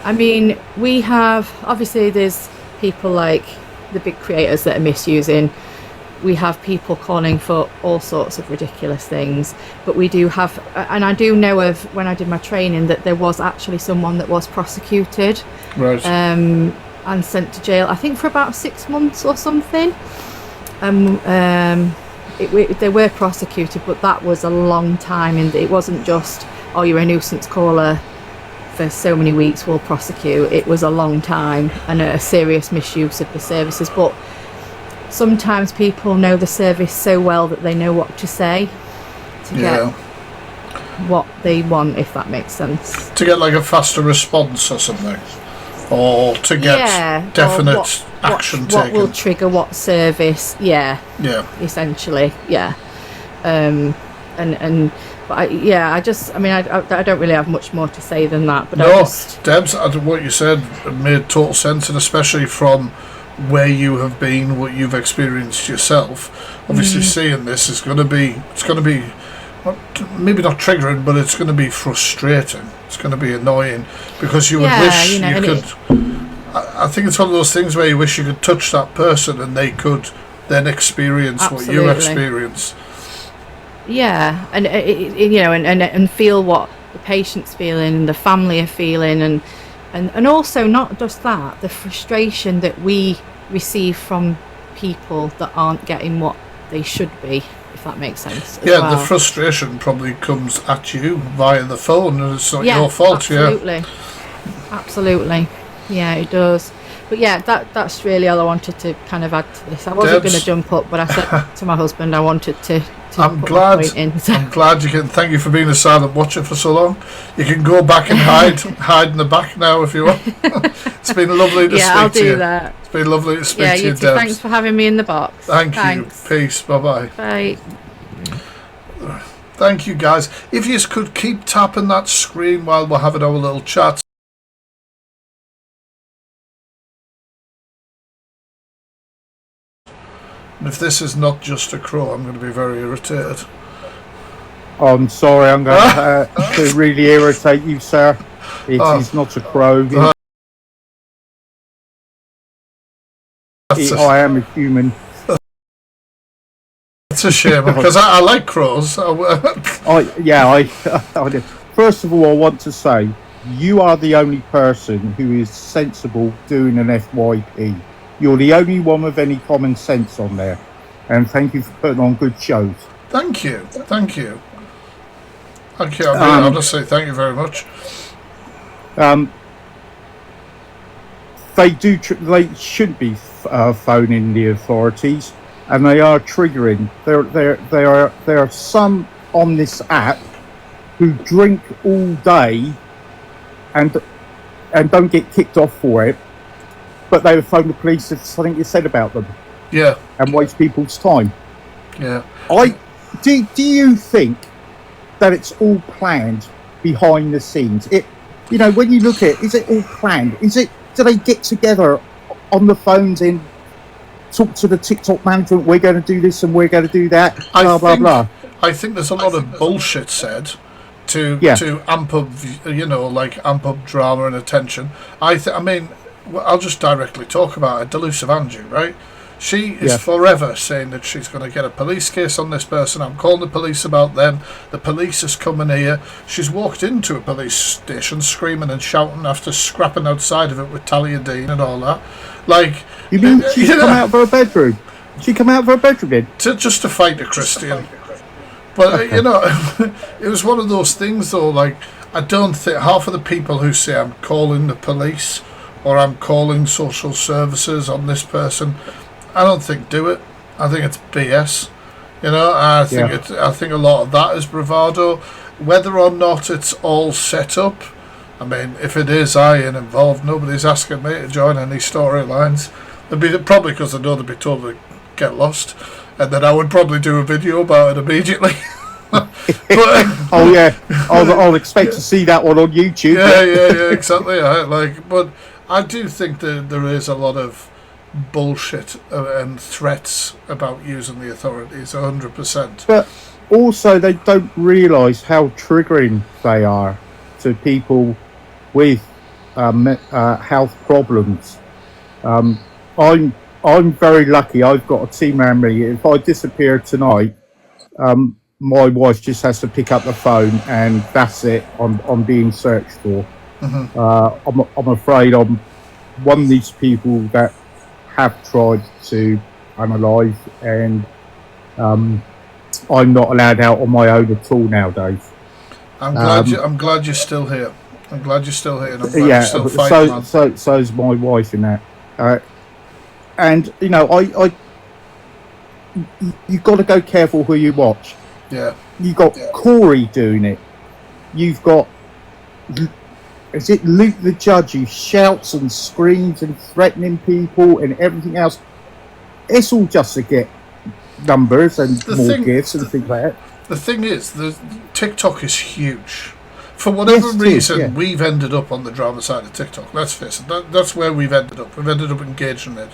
I mean, we have, obviously there's people like the big creators that are misusing. We have people calling for all sorts of ridiculous things, but we do have, and I do know of when I did my training that there was actually someone that was prosecuted, Right. and sent to jail, I think for about 6 months or something. They were prosecuted, but that was a long time, and it wasn't just, oh, you're a nuisance caller for so many weeks, we'll prosecute. It was a long time and a serious misuse of the services. But sometimes people know the service so well that they know what to say to get what they want, if that makes sense. To get like a faster response or something, or to get definite action taken. What will trigger what service? Yeah. Essentially, yeah. But I don't really have much more to say than that. But Debs, what you said made total sense, and especially from where you have been, what you've experienced yourself. Obviously, seeing this is going to be, maybe not triggering, but it's going to be frustrating. It's going to be annoying because you would wish you could. I think it's one of those things where you wish you could touch that person and they could then experience what you experience. Yeah, and and feel what the patient's feeling and the family are feeling, and also not just that, the frustration that we receive from people that aren't getting what they should be, if that makes sense. The frustration probably comes at you via the phone, and it's not your fault. Absolutely, yeah, it does. But yeah, that's really all I wanted to kind of add to this. I wasn't going to jump up, but I said to my husband I wanted to I'm glad you can. Thank you for being a silent watcher for so long. You can go back and hide in the back now if you want. It's been lovely to speak to you. Yeah, I'll do that. It's been lovely to speak to you, too. Debs. Thanks for having me in the box. Thanks. You. Peace. Bye-bye. Bye. Thank you, guys. If you could keep tapping that screen while we're having our little chat. And if this is not just a crow, I'm going to be very irritated. I'm sorry, I'm going to really irritate you, sir. It is not a crow. I am a human. It's a shame because I like crows. First of all, I want to say you are the only person who is sensible doing an FYP. You're the only one with any common sense on there. And thank you for putting on good shows. Thank you. I'll just say thank you very much. They should be phoning the authorities, and they are triggering. There are some on this app who drink all day and don't get kicked off for it, but they would phone the police if something is said about them. Yeah. And waste people's time. Yeah. Do you think that it's all planned behind the scenes? When you look at it, is it all planned? Do they get together on the phones and talk to the TikTok management, we're going to do this and we're going to do that, blah, blah. I think there's a lot of bullshit said to amp up, amp up drama and attention. I mean, I'll just directly talk about it. Delusive Angie, right? She is forever saying that she's going to get a police case on this person. I'm calling the police about them. The police is coming here. She's walked into a police station screaming and shouting after scrapping outside of it with Talia Dean and all that. Like, you mean she's come out of her bedroom? She come out of her bedroom then? Just to fight a Christian. But, it was one of those things, though, like, I don't think half of the people who say I'm calling the police or I'm calling social services on this person, I don't think do it. I think it's BS. I think a lot of that is bravado. Whether or not it's all set up, I mean, if it is Ian involved, nobody's asking me to join any storylines. Probably because I know they'd be told to get lost, and then I would probably do a video about it immediately. I'll expect to see that one on YouTube. Yeah, exactly. But I do think that there is a lot of bullshit and threats about using the authorities, 100%. But also, they don't realise how triggering they are to people with health problems. I'm very lucky. I've got a team around me. If I disappear tonight, my wife just has to pick up the phone, and that's it. I'm being searched for. Mm-hmm. I'm afraid I'm one of these people that have tried to unalive, and I'm not allowed out on my own at all nowadays. I'm glad you're still here. I'm glad you're still here. And I'm glad you're still fighting, so is my wife in that. And you've got to go careful who you watch. Yeah. You've got Corey doing it. You've got, is it Luke the Judge, who shouts and screams and threatening people and everything else? It's all just to get numbers and gifts and things like that. The thing is, the TikTok is huge. For whatever reason, we've ended up on the drama side of TikTok. Let's face it, that's where we've ended up. We've ended up engaged in it.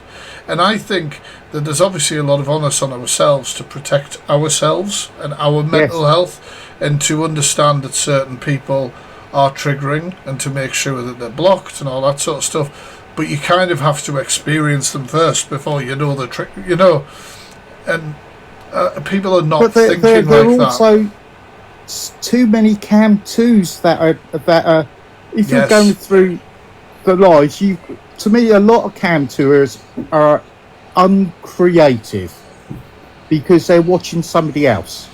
And I think that there's obviously a lot of onus on ourselves to protect ourselves and our mental health, and to understand that certain people are triggering, and to make sure that they're blocked and all that sort of stuff. But you kind of have to experience them first before you know the trick, and people are not thinking like that. Too many Cam 2s that are if you're going through the lives, to me a lot of Cam 2ers are uncreative because they're watching somebody else.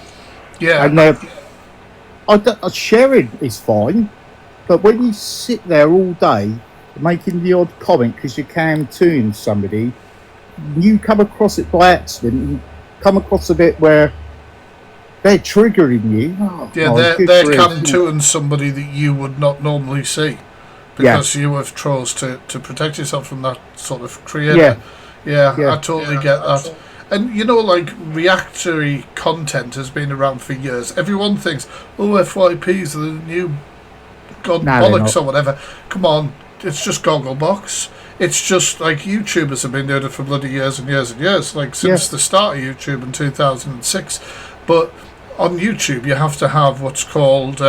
And sharing is fine, but when you sit there all day making the odd comment because you're Cam 2ing somebody, you come across it by accident and come across a bit where they're triggering you. They're Cam 2ing somebody that you would not normally see, because you have chose to protect yourself from that sort of creator. I totally get that. And reactory content has been around for years. Everyone thinks, FYPs are the new bollocks or whatever. Come on, it's just Gogglebox. It's just like YouTubers have been doing it for bloody years and years and years, since the start of YouTube in 2006. But on YouTube, you have to have what's called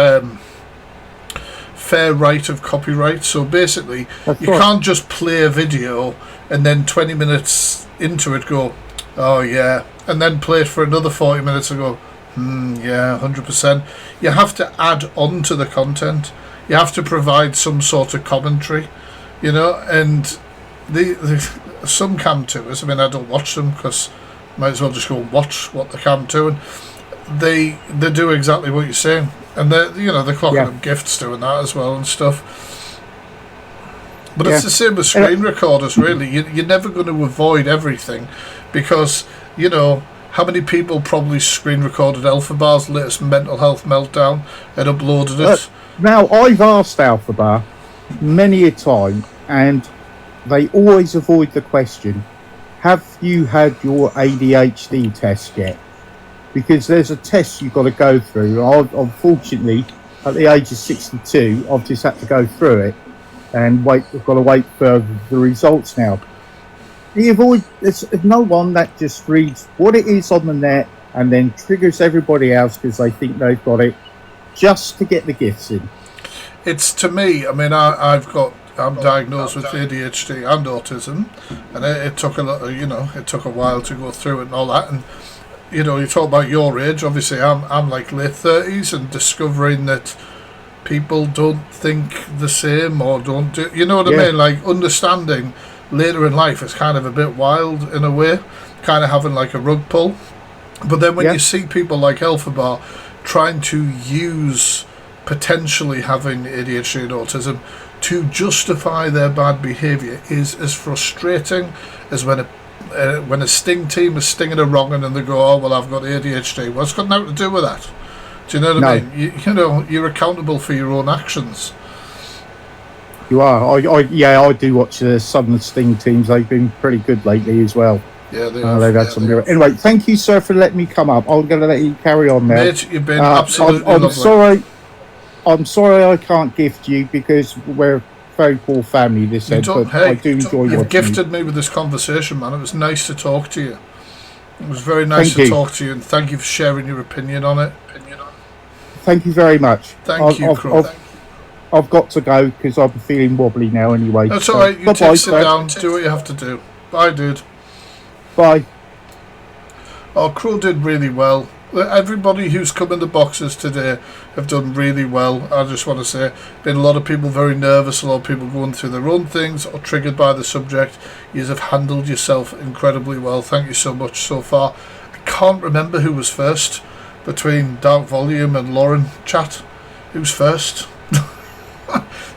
fair right of copyright. So basically, can't just play a video and then 20 minutes into it go, oh yeah, and then play it for another 40 minutes and go, 100%. You have to add on to the content. You have to provide some sort of commentary, and some Cam 2ers, I mean, I don't watch them because might as well just go and watch what the Cam 2ing. They do exactly what you're saying, and they're clocking them gifts doing that as well and stuff. But it's the same with screen recorders, really. You're never going to avoid everything, because how many people probably screen recorded Alphabar's latest mental health meltdown and uploaded it? Now, I've asked Alphabar many a time, and they always avoid the question, have you had your ADHD test yet? Because there's a test you've got to go through. Unfortunately, at the age of 62, I've just had to go through it and I've got to wait for the results now. There's no one that just reads what it is on the net and then triggers everybody else because they think they've got it just to get the gifts in. It's, to me, I mean, I'm diagnosed with ADHD and autism, and it took a lot, it took a while to go through it and all that. And you talk about your age. Obviously, I'm like late 30s, and discovering that people don't think the same or don't do, you know what I mean? Like, understanding later in life is kind of a bit wild in a way, kind of having like a rug pull. But then when you see people like Elphaba trying to use potentially having ADHD and autism to justify their bad behaviour is as frustrating as when a sting team is stinging a wrong and they go, oh, well, I've got ADHD. What's got nothing to do with that? Do you know what I mean? You're accountable for your own actions. You are. I do watch some of the Sting teams. They've been pretty good lately as well. Yeah, they've had some. Anyway, thank you, sir, for letting me come up. I'm going to let you carry on now. Mate, you've been absolutely I'm lovely. sorry. I'm sorry I can't gift you because we're a very poor family this end, but I do enjoy watching. You've gifted me with this conversation, man. It was nice to talk to you. It was very nice to talk to you, and thank you for sharing your opinion on it. Thank you very much. Thank you, Crow. I've got to go because I'm feeling wobbly now anyway. That's all right. You take sit down, do what you have to do. Bye, dude. Bye. Oh, Crow did really well. Everybody who's come in the boxes today have done really well. I just want to say, been a lot of people very nervous, a lot of people going through their own things or triggered by the subject. You have handled yourself incredibly well. Thank you so much so far. I can't remember who was first between Dark Volume and Lauren chat. Who's first?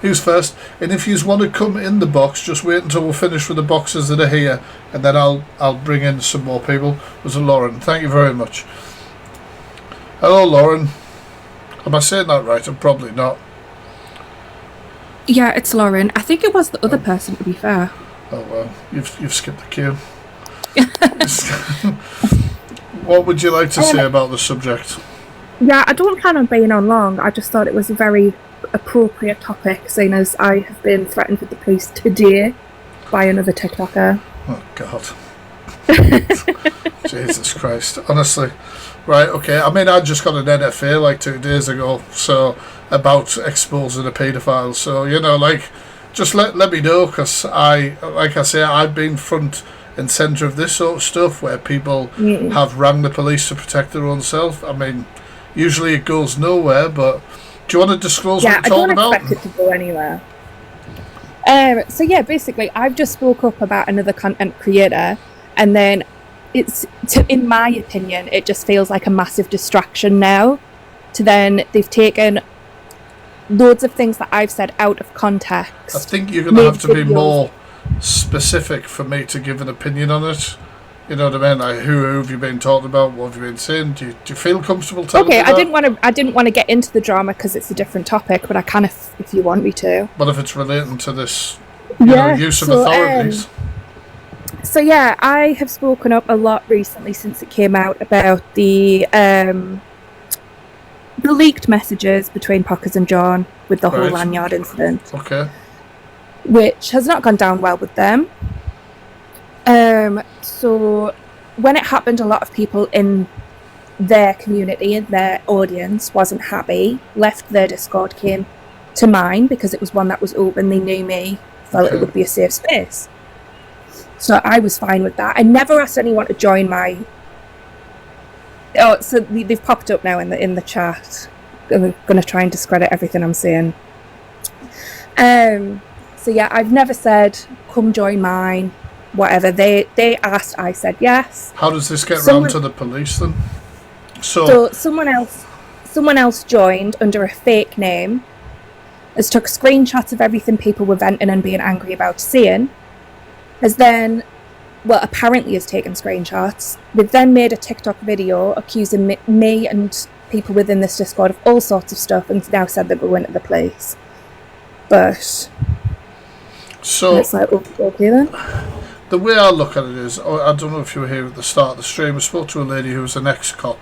Who's first? And if you want to come in the box, just wait until we're finished with the boxes that are here, and then I'll bring in some more people. It was Lauren. Thank you very much. Hello, Lauren. Am I saying that right? I'm probably not. Yeah, it's Lauren. I think it was the other person, to be fair. Oh well, you've skipped the queue. What would you like to say about the subject? Yeah, I don't plan on being on long. I just thought it was a very appropriate topic, seeing as I have been threatened with the police today by another TikToker. Oh God. Jesus Christ. Honestly. Right, okay. I mean, I just got an NFA like 2 days ago, so about exposing a paedophile. So, just let me know, because I've been front and centre of this sort of stuff where people have rang the police to protect their own self. I mean, usually it goes nowhere, but do you want to disclose what you're talking about? Yeah, I don't expect it to go anywhere. So yeah, basically, I've just spoke up about another content creator, and then in my opinion, it just feels like a massive distraction now. Then they've taken loads of things that I've said out of context. I think you're going to have to be more specific for me to give an opinion on it. You know what I mean? Like, who have you been talking about? What have you been saying? Do you feel comfortable telling me that? I didn't want to get into the drama because it's a different topic, but I can if you want me to. But if it's relating to this, use of authorities. So yeah, I have spoken up a lot recently since it came out about the leaked messages between Pockers and John with the whole lanyard incident. Okay. Which has not gone down well with them. So when it happened, a lot of people in their community, in their audience, wasn't happy, left their Discord, came to mine because it was one that was open, they knew me, felt it would be a safe space. So I was fine with that. I never asked anyone to join my... Oh, so they've popped up now in the chat. I'm going to try and discredit everything I'm saying. So yeah, I've never said, come join mine, whatever. They asked, I said yes. How does this get round to the police then? So someone else joined under a fake name, has took screenshots of everything people were venting and being angry about seeing, has then, apparently has taken screenshots. They've then made a TikTok video accusing me and people within this Discord of all sorts of stuff, and now said they're going to the police. But it's like, okay then. The way I look at it is, I don't know if you were here at the start of the stream, I spoke to a lady who was an ex-cop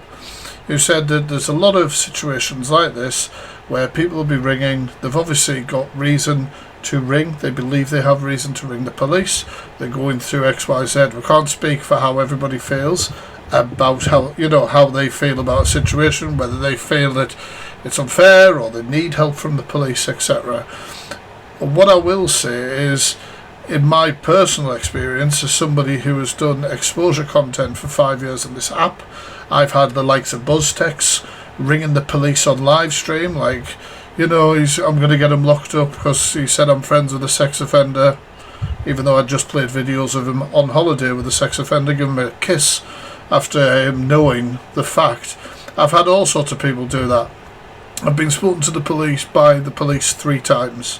who said that there's a lot of situations like this where people will be ringing, they've obviously got reason to ring, they believe they have reason to ring the police, they're going through XYZ. We can't speak for how everybody feels about how they feel about a situation, whether they feel that it's unfair or they need help from the police, etc. What I will say is, in my personal experience as somebody who has done exposure content for 5 years on this app, I've had the likes of BuzzTex ringing the police on live stream, like, I'm going to get him locked up because he said I'm friends with a sex offender, even though I just played videos of him on holiday with a sex offender giving me a kiss after him knowing the fact. I've had all sorts of people do that. I've been spoken to the police by the police 3 times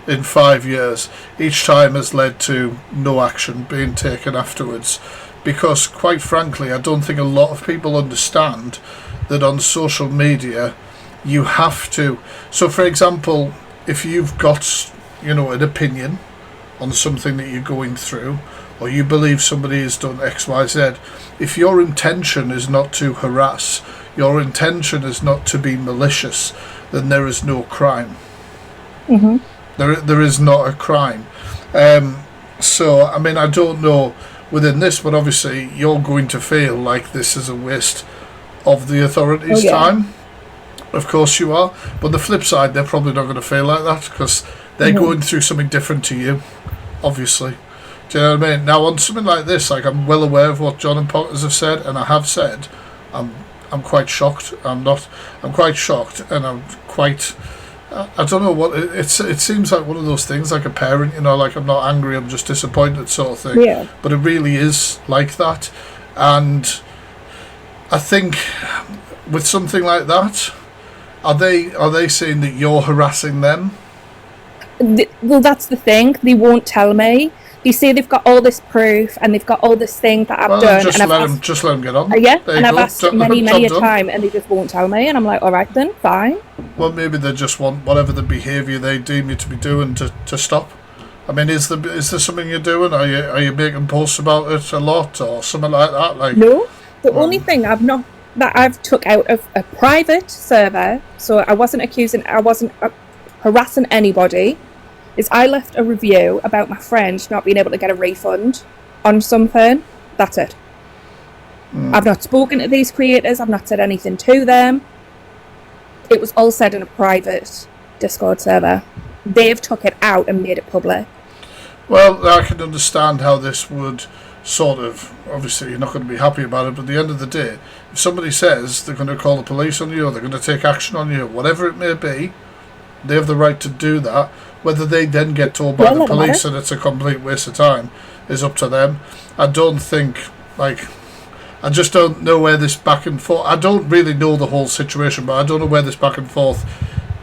in 5 years. Each time has led to no action being taken afterwards, because quite frankly I don't think a lot of people understand that on social media you have to. So for example, if you've got an opinion on something that you're going through, or you believe somebody has done XYZ, if your intention is not to harass, your intention is not to be malicious, then there is no crime. Mm-hmm. There is not a crime. So, I mean, I don't know within this, but obviously you're going to feel like this is a waste of the authorities' time. Of course you are. But the flip side, they're probably not going to feel like that because they're going through something different to you, obviously. Do you know what I mean? Now, on something like this, like, I'm well aware of what John and Potters have said, and I have said, I'm quite shocked. I'm quite shocked, and I'm quite... I don't know what it seems like one of those things, like a parent, like, I'm not angry, I'm just disappointed sort of thing. Yeah. But it really is like that. And I think with something like that, are they saying that you're harassing them? Well, that's the thing. They won't tell me. They say they've got all this proof and they've got all this thing that I've done. Just and let them get on. Yeah, There and you I've go. asked many a time, and they just won't tell me. And I'm like, all right then, fine. Well, maybe they just want whatever the behaviour they deem you to be doing to stop. I mean, is there something you're doing? Are you making posts about it a lot or something like that? Like, No, the only thing I've took out of a private server, so I wasn't harassing anybody, is I left a review about my friend not being able to get a refund on something. That's it. I've not spoken to these creators. I've not said anything to them. It was all said in a private Discord server. They've took it out and made it public. Well, I can understand how this would sort of, obviously you're not going to be happy about it, but at the end of the day, if somebody says they're going to call the police on you or they're going to take action on you, whatever it may be, they have the right to do that. Whether they then get told by the police that it's a complete waste of time is up to them. I don't think, I just don't know where this back and forth... I don't really know the whole situation, but I don't know where this back and forth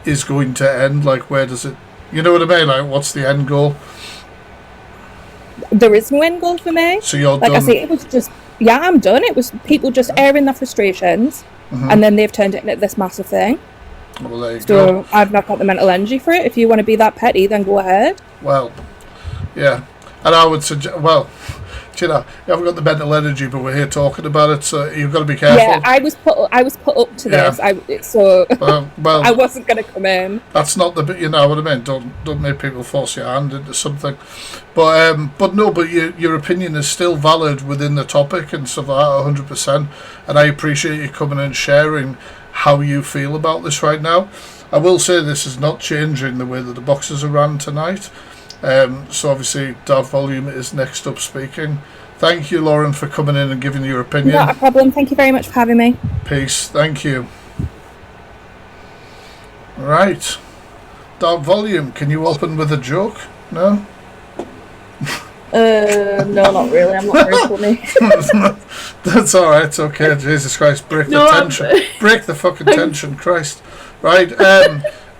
is going to end. Like, where does it... You know what I mean? Like, what's the end goal? There is no end goal for me. So you're done? Like I say, it was just... Yeah, I'm done. It was people just airing their frustrations, and then they've turned it into this massive thing. Well, there you go. I've not got the mental energy for it. If you want to be that petty, then go ahead. Well, yeah. And I would suggest... Well... You haven't got the mental energy, but we're here talking about it, so you've got to be careful. Yeah, I was put up to this. Well, I wasn't going to come in. That's not the bit, you know what I mean. Don't make people force your hand into something. But your opinion is still valid within the topic and stuff like that, 100%. And I appreciate you coming and sharing how you feel about this right now. I will say this is not changing the way that the boxes are run tonight. So obviously Dark Volume is next up speaking. Thank you, Lauren, for coming in and giving your opinion. Not a problem. Thank you very much for having me. Peace. Thank you. Right. Dark Volume, can you open with a joke? No? No, not really. I'm not very funny. That's alright, it's okay. Jesus Christ, break the tension. Break the fucking tension, Christ. Right,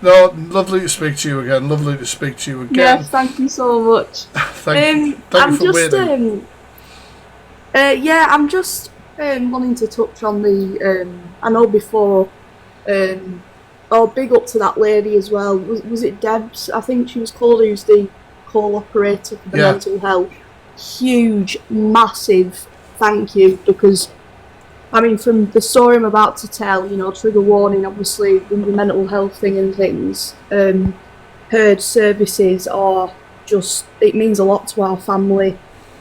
no, lovely to speak to you again. Lovely to speak to you again. Yes, thank you so much. Thank you for waiting. I'm just wanting to touch on the. I know before. Big up to that lady as well. Was it Debs? I think she was called. Who's the call operator for the mental health? Huge, massive thank you, because I mean, from the story I'm about to tell, trigger warning, obviously, the mental health thing and things, her services are just, it means a lot to our family.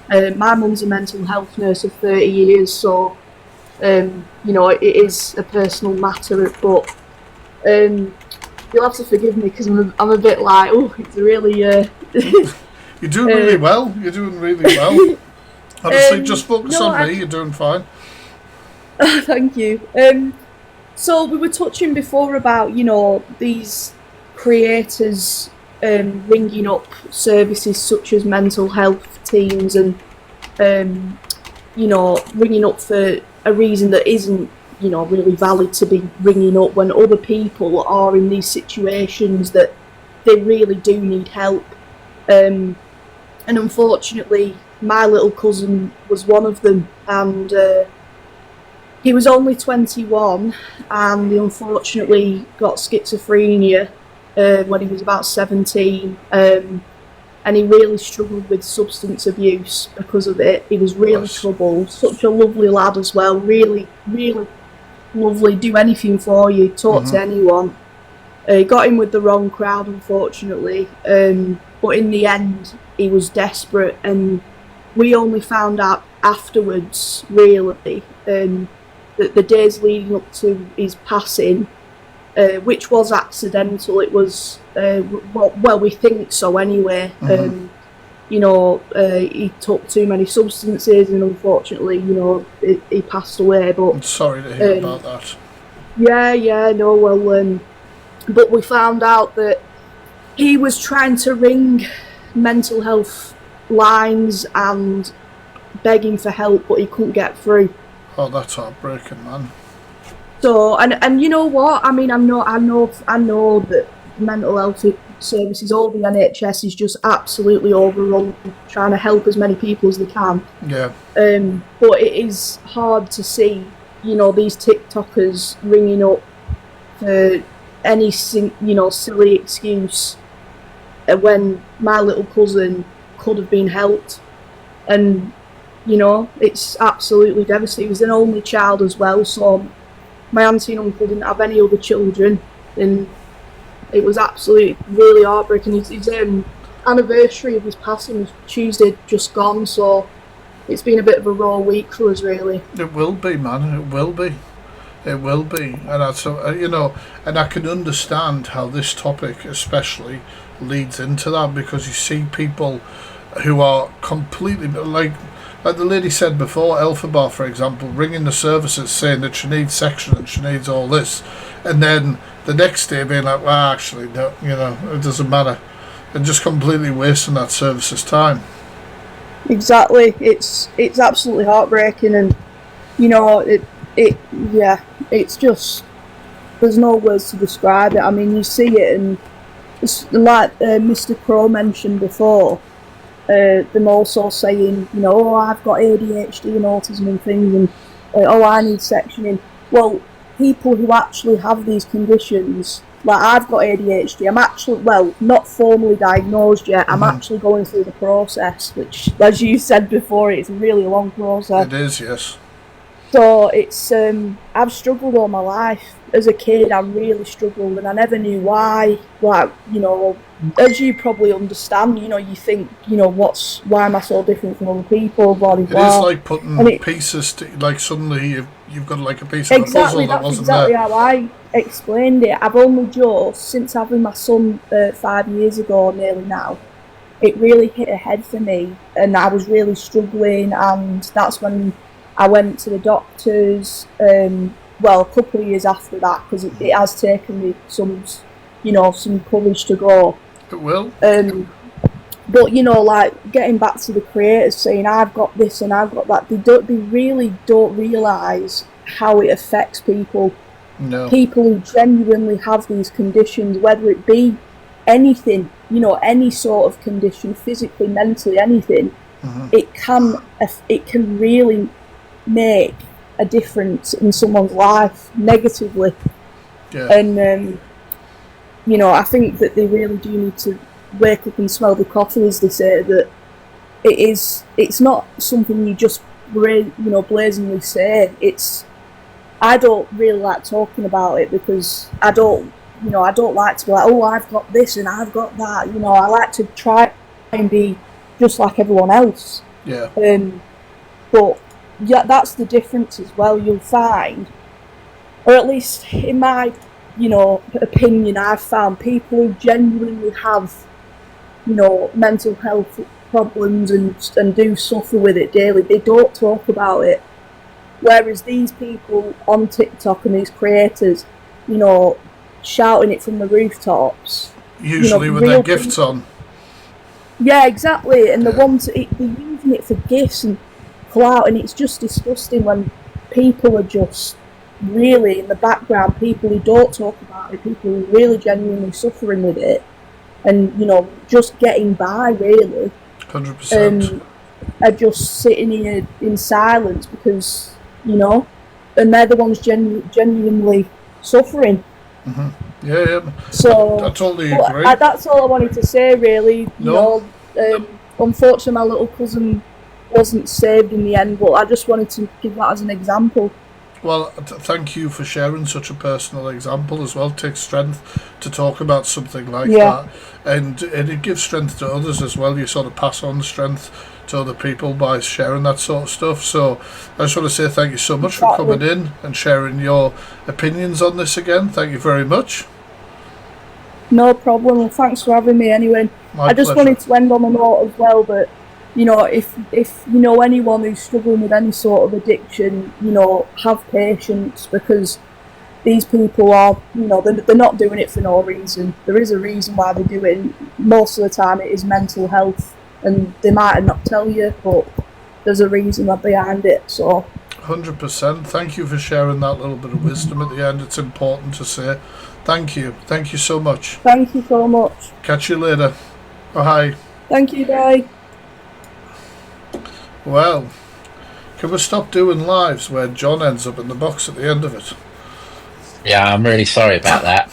My mum's a mental health nurse of 30 years, so, it is a personal matter, but You'll have to forgive me because I'm a bit like, oh, it's really. You're doing really well. You're doing really well. Honestly, just focus on me. You're doing fine. Thank you. So we were touching before about, you know, these creators ringing up services such as mental health teams and, you know, ringing up for a reason that isn't, you know, really valid to be ringing up when other people are in these situations that they really do need help. And unfortunately, my little cousin was one of them, and he was only 21, and he unfortunately got schizophrenia when he was about 17, and he really struggled with substance abuse because of it. He was really troubled. Such a lovely lad as well, really, really lovely, do anything for you, talk to anyone. Got him with the wrong crowd, unfortunately, but in the end he was desperate, and we only found out afterwards, really, that the days leading up to his passing, which was accidental, it was, well, we think so anyway. You know, he took too many substances, and unfortunately, you know, he passed away. But I'm sorry to hear about that. Yeah, no, well, but we found out that he was trying to ring mental health lines and begging for help, but he couldn't get through. Oh, that's heartbreaking, man. So, and you know what? I mean, I know that mental health services, all the NHS is just absolutely overrun, trying to help as many people as they can. Yeah. But it is hard to see, you know, these TikTokers ringing up for any, you know, silly excuse when my little cousin could have been helped. And, you know, it's absolutely devastating. He was an only child as well, so my auntie and uncle didn't have any other children, and it was absolutely really heartbreaking. His anniversary of his passing was Tuesday just gone, so it's been a bit of a raw week for us, really. It will be, man. It will be. It will be. And that's, you know, and I can understand how this topic especially leads into that, because you see people who are completely, like the lady said before, Elphaba, for example, ringing the services saying that she needs section and she needs all this, and then the next day being like, well, actually, no, you know, it doesn't matter, and just completely wasting that service's time. Exactly. It's absolutely heartbreaking, and you know, it's just, there's no words to describe it. I mean, you see it, and it's like Mr. Crow mentioned before, them also saying, you know, oh, I've got ADHD and autism and things, and oh, I need sectioning. Well, people who actually have these conditions, like I've got ADHD, I'm actually, well, not formally diagnosed yet, I'm actually going through the process, which, as you said before, it's a really long process. It is, yes. So it's, I've struggled all my life. As a kid, I really struggled, and I never knew why. Like, you know, as you probably understand, you know, you think, you know, why am I so different from other people, blah, blah, blah. It is like putting pieces to, like, suddenly you've got like a piece of a puzzle that wasn't there. Exactly how I explained it. I've only just, since having my son 5 years ago, nearly now, it really hit a head for me, and I was really struggling, and that's when I went to the doctors, well, a couple of years after that, because it has taken me some courage to go. It will. But, you know, like, getting back to the creators saying, I've got this and I've got that, they really don't realise how it affects people. No. People who genuinely have these conditions, whether it be anything, you know, any sort of condition, physically, mentally, anything, it can really make a difference in someone's life negatively. Yeah. And you know, I think that they really do need to wake up and smell the coffee, as they say, that it's not something you just blazingly say. I don't really like talking about it, because I don't like to be like, oh, I've got this and I've got that, you know. I like to try and be just like everyone else. Yeah. But yeah, that's the difference as well. You'll find, or at least in my opinion I've found, people who genuinely have, mental health problems and do suffer with it daily, they don't talk about it. Whereas these people on TikTok and these creators, shouting it from the rooftops. Usually with their gifts on. Yeah, exactly. And they're using it for gifts and clout, and it's just disgusting when people are just really in the background, people who don't talk about it, people who are really genuinely suffering with it, and just getting by really. 100%. Are just sitting here in silence because and they're the ones genuinely suffering. Mm-hmm. Yeah. So I totally agree. That's all I wanted to say, really. Unfortunately, my little cousin wasn't saved in the end, but I just wanted to give that as an example. Well, thank you for sharing such a personal example as well. It takes strength to talk about something like that, and it gives strength to others as well. You sort of pass on strength to other people by sharing that sort of stuff. So I just want to say thank you so much for coming in and sharing your opinions on this again. Thank you very much. No problem. Well, thanks for having me anyway. I just wanted to end on a note as well that, if you know anyone who's struggling with any sort of addiction, have patience, because these people are, they're not doing it for no reason. There is a reason why they do it. Most of the time it is mental health, and they might not tell you, but there's a reason behind it. So 100%. Thank you for sharing that little bit of wisdom at the end. It's important to say. Thank you so much. Thank you so much. Catch you later. Bye. Thank you, bye. Well, can we stop doing lives where John ends up in the box at the end of it? Yeah, I'm really sorry about that.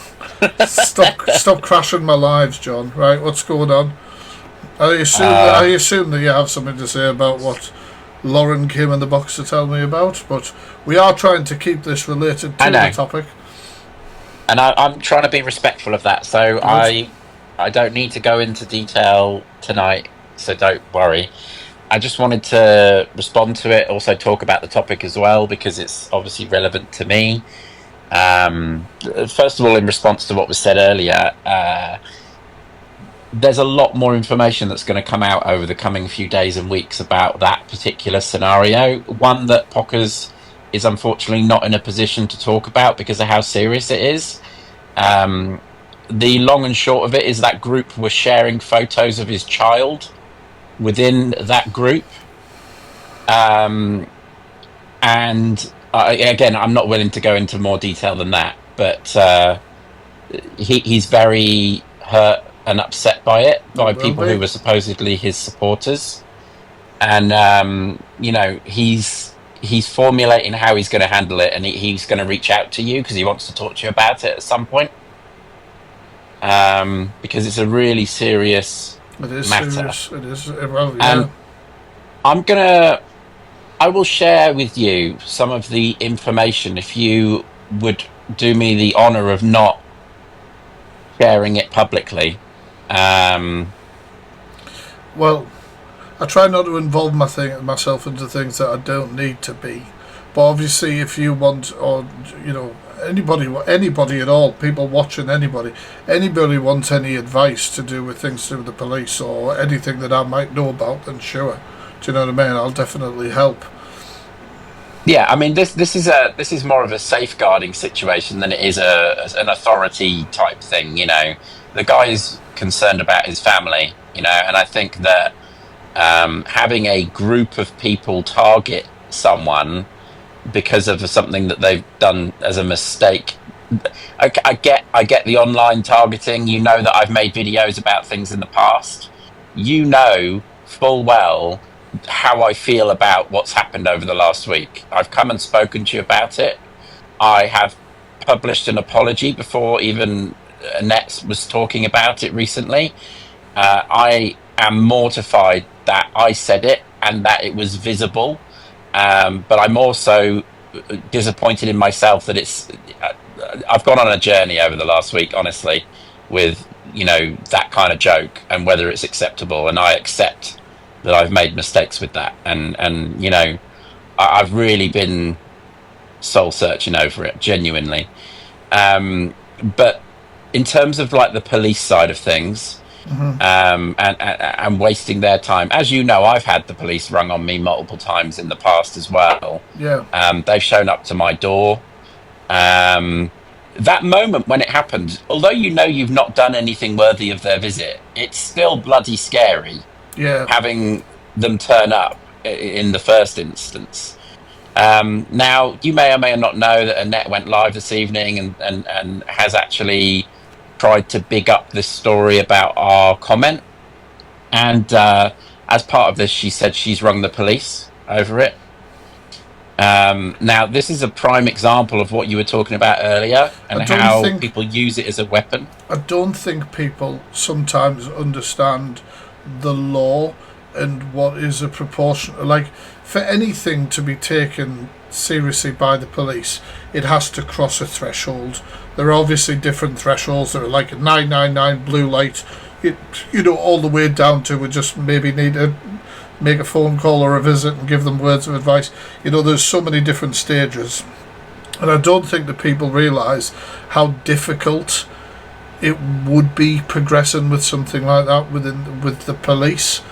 Stop crashing my lives, John. Right, what's going on? I assume that you have something to say about what Lauren came in the box to tell me about, but we are trying to keep this related to the topic. And I'm trying to be respectful of that, so I don't need to go into detail tonight, so don't worry. I just wanted to respond to it, also talk about the topic as well, because it's obviously relevant to me. First of all, in response to what was said earlier, there's a lot more information that's going to come out over the coming few days and weeks about that particular scenario. One that Pockers is unfortunately not in a position to talk about because of how serious it is. The long and short of it is that group was sharing photos of his child within that group. And again, I'm not willing to go into more detail than that, but he's very hurt and upset by it, by people who were supposedly his supporters. And, he's formulating how he's going to handle it, and he's going to reach out to you because he wants to talk to you about it at some point. Because it's a really serious matter. Serious. It is. Well, yeah. And I will share with you some of the information if you would do me the honour of not sharing it publicly. Well, I try not to involve myself into things that I don't need to be. But obviously, if you want, or anybody at all, people watching, anybody wants any advice to do with things to do with the police or anything that I might know about, then sure. Do you know what I mean? I'll definitely help. Yeah, I mean, this is more of a safeguarding situation than it is an authority type thing. The guy's concerned about his family, and I think that having a group of people target someone because of something that they've done as a mistake. I get the online targeting. That I've made videos about things in the past. Full well how I feel about what's happened over the last week. I've come and spoken to you about it. I have published an apology before even Annette was talking about it recently. I am mortified that I said it and that it was visible. But I'm also disappointed in myself that I've gone on a journey over the last week, honestly, with, that kind of joke and whether it's acceptable. And I accept that I've made mistakes with that. And I've really been soul searching over it, genuinely. But in terms of like the police side of things, and wasting their time, as you know, I've had the police rung on me multiple times in the past as well. Yeah. They've shown up to my door. That moment when it happened, although you know you've not done anything worthy of their visit, it's still bloody scary. Yeah. Having them turn up in the first instance. Now, you may or may not know that Annette went live this evening and has actually tried to big up this story about our comment. And as part of this, she said she's rung the police over it. Now, this is a prime example of what you were talking about earlier and how people use it as a weapon. I don't think people sometimes understand the law and what is a proportion. Like, for anything to be taken seriously by the police, it has to cross a threshold. There are obviously different thresholds. There are like a 999 blue light, all the way down to we just maybe need to make a phone call or a visit and give them words of advice. There's so many different stages. And I don't think that people realise how difficult it would be progressing with something like that with the police.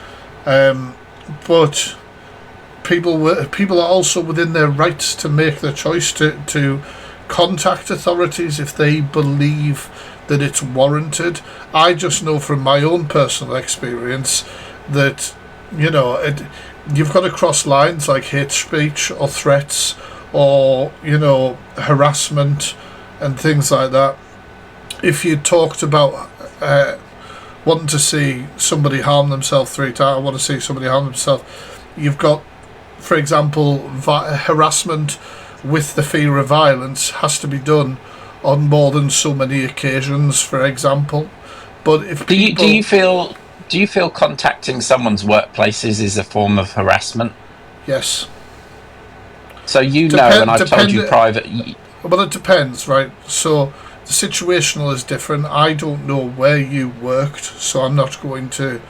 But people are also within their rights to make the choice to contact authorities if they believe that it's warranted. I just know from my own personal experience that you've got to cross lines like hate speech or threats or harassment and things like that. If you talked about wanting to see somebody harm themselves 3 times, I want to see somebody harm themselves, you've got, for example, harassment with the fear of violence has to be done on more than so many occasions, for example. But if do you feel contacting someone's workplaces is a form of harassment? Yes. So and I've told you private. Well, it depends, right? So the situational is different. I don't know where you worked, so I'm not going to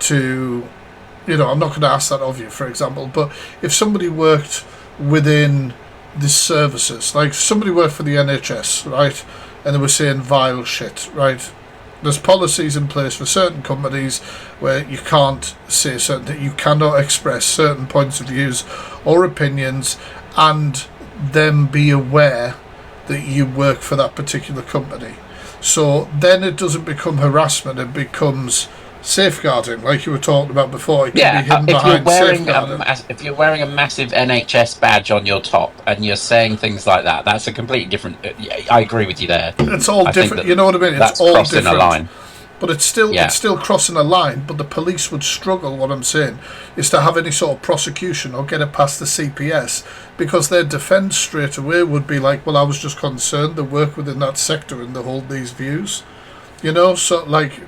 I'm not going to ask that of you, for example. But if somebody worked within the services, like somebody worked for the NHS, right, and they were saying vile shit, right? There's policies in place for certain companies where you can't say certain things, you cannot express certain points of views or opinions, and them be aware that you work for that particular company. So then it doesn't become harassment; it becomes safeguarding, like you were talking about before. It can be hidden behind safeguarding. If you're wearing a massive NHS badge on your top and you're saying things like that, that's a completely different. I agree with you there. It's all different. You know what I mean? It's all crossing different. a line. But it's still crossing a line. But the police would struggle. What I'm saying is to have any sort of prosecution or get it past the CPS, because their defence straight away would be like, well, I was just concerned they work within that sector and they hold these views. So like.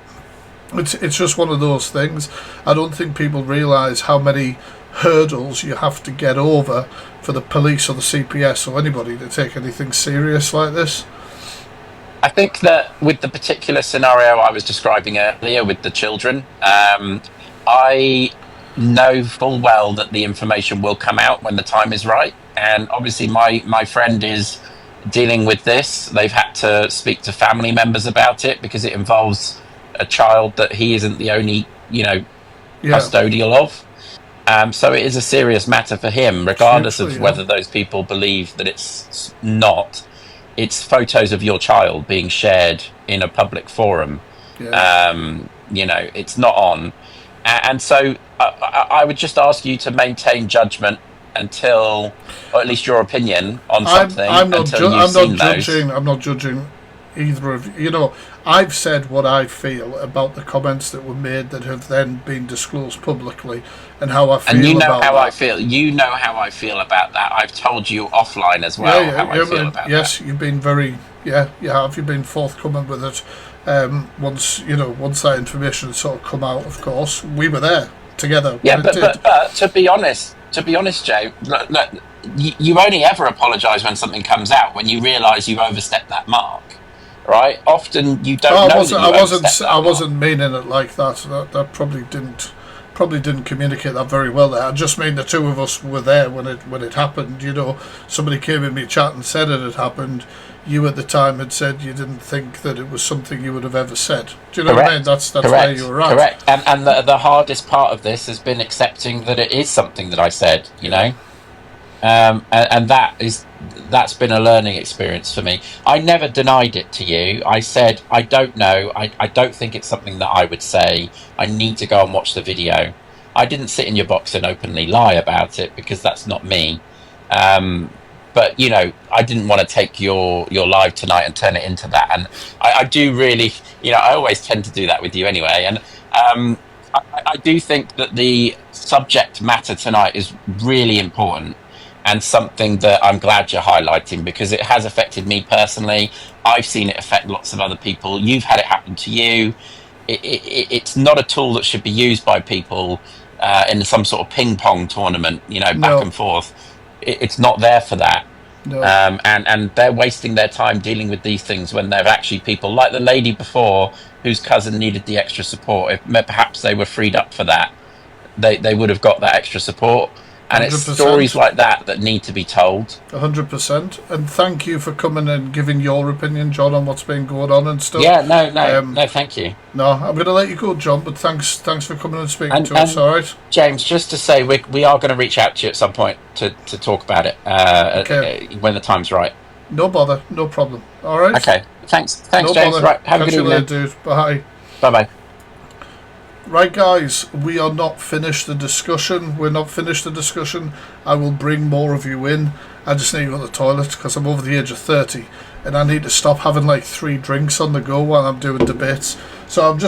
It's just one of those things. I don't think people realise how many hurdles you have to get over for the police or the CPS or anybody to take anything serious like this. I think that with the particular scenario I was describing earlier with the children, I know full well that the information will come out when the time is right. And obviously my friend is dealing with this. They've had to speak to family members about it because it involves a child that he isn't the only, custodial of. So it is a serious matter for him, regardless of whether those people believe that it's not. It's photos of your child being shared in a public forum. It's not on. And so I would just ask you to maintain judgment until, or at least your opinion on something. I'm not judging either of you. I've said what I feel about the comments that were made that have then been disclosed publicly, and how I feel. And you know about how that. I feel. You know how I feel about that. I've told you offline as well how I feel about yes, that. You've been very you have. You've been forthcoming with it. Once that information had sort of come out, of course, we were there together. Yeah, but to be honest, Jay, look, you only ever apologise when something comes out, when you realise you've overstepped that mark. Right? Often you don't know. I wasn't meaning it like that. That probably didn't probably didn't communicate that very well there. I just mean the two of us were there when it happened. You know, somebody came in my chat and said it had happened. You at the time had said you didn't think that it was something you would have ever said. Do you know what I mean? That's where you were at. Correct. And the hardest part of this has been accepting that it is something that I said, you know. And that's been a learning experience for me. I never denied it to you. I said, I don't know. I don't think it's something that I would say. I need to go and watch the video. I didn't sit in your box and openly lie about it because that's not me. But, you know, I didn't want to take your live tonight and turn it into that. And I do really, you know, I always tend to do that with you anyway. And I do think that the subject matter tonight is really important and something that I'm glad you're highlighting because it has affected me personally. I've seen it affect lots of other people. You've had it happen to you. It's not a tool that should be used by people in some sort of ping pong tournament, you know, back and forth. It's not there for that. No. And they're wasting their time dealing with these things when they're actually people like the lady before whose cousin needed the extra support. If perhaps they were freed up for that, they would have got that extra support. And 100%. It's stories like that need to be told. 100%. And thank you for coming and giving your opinion, John, on what's been going on and stuff. Yeah, no, thank you. No, I'm going to let you go, John, but thanks for coming and speaking to us, all right? James, just to say, we are going to reach out to you at some point to talk about it when the time's right. No bother, no problem. All right? Okay, thanks no bother. James. Right, have a good evening. Later, dude. Bye. Bye-bye. Right, guys, we are not finished the discussion. We're not finished the discussion. I will bring more of you in. I just need to go to the toilet because I'm over the age of 30 and I need to stop having like 3 drinks on the go while I'm doing debates. So I'm just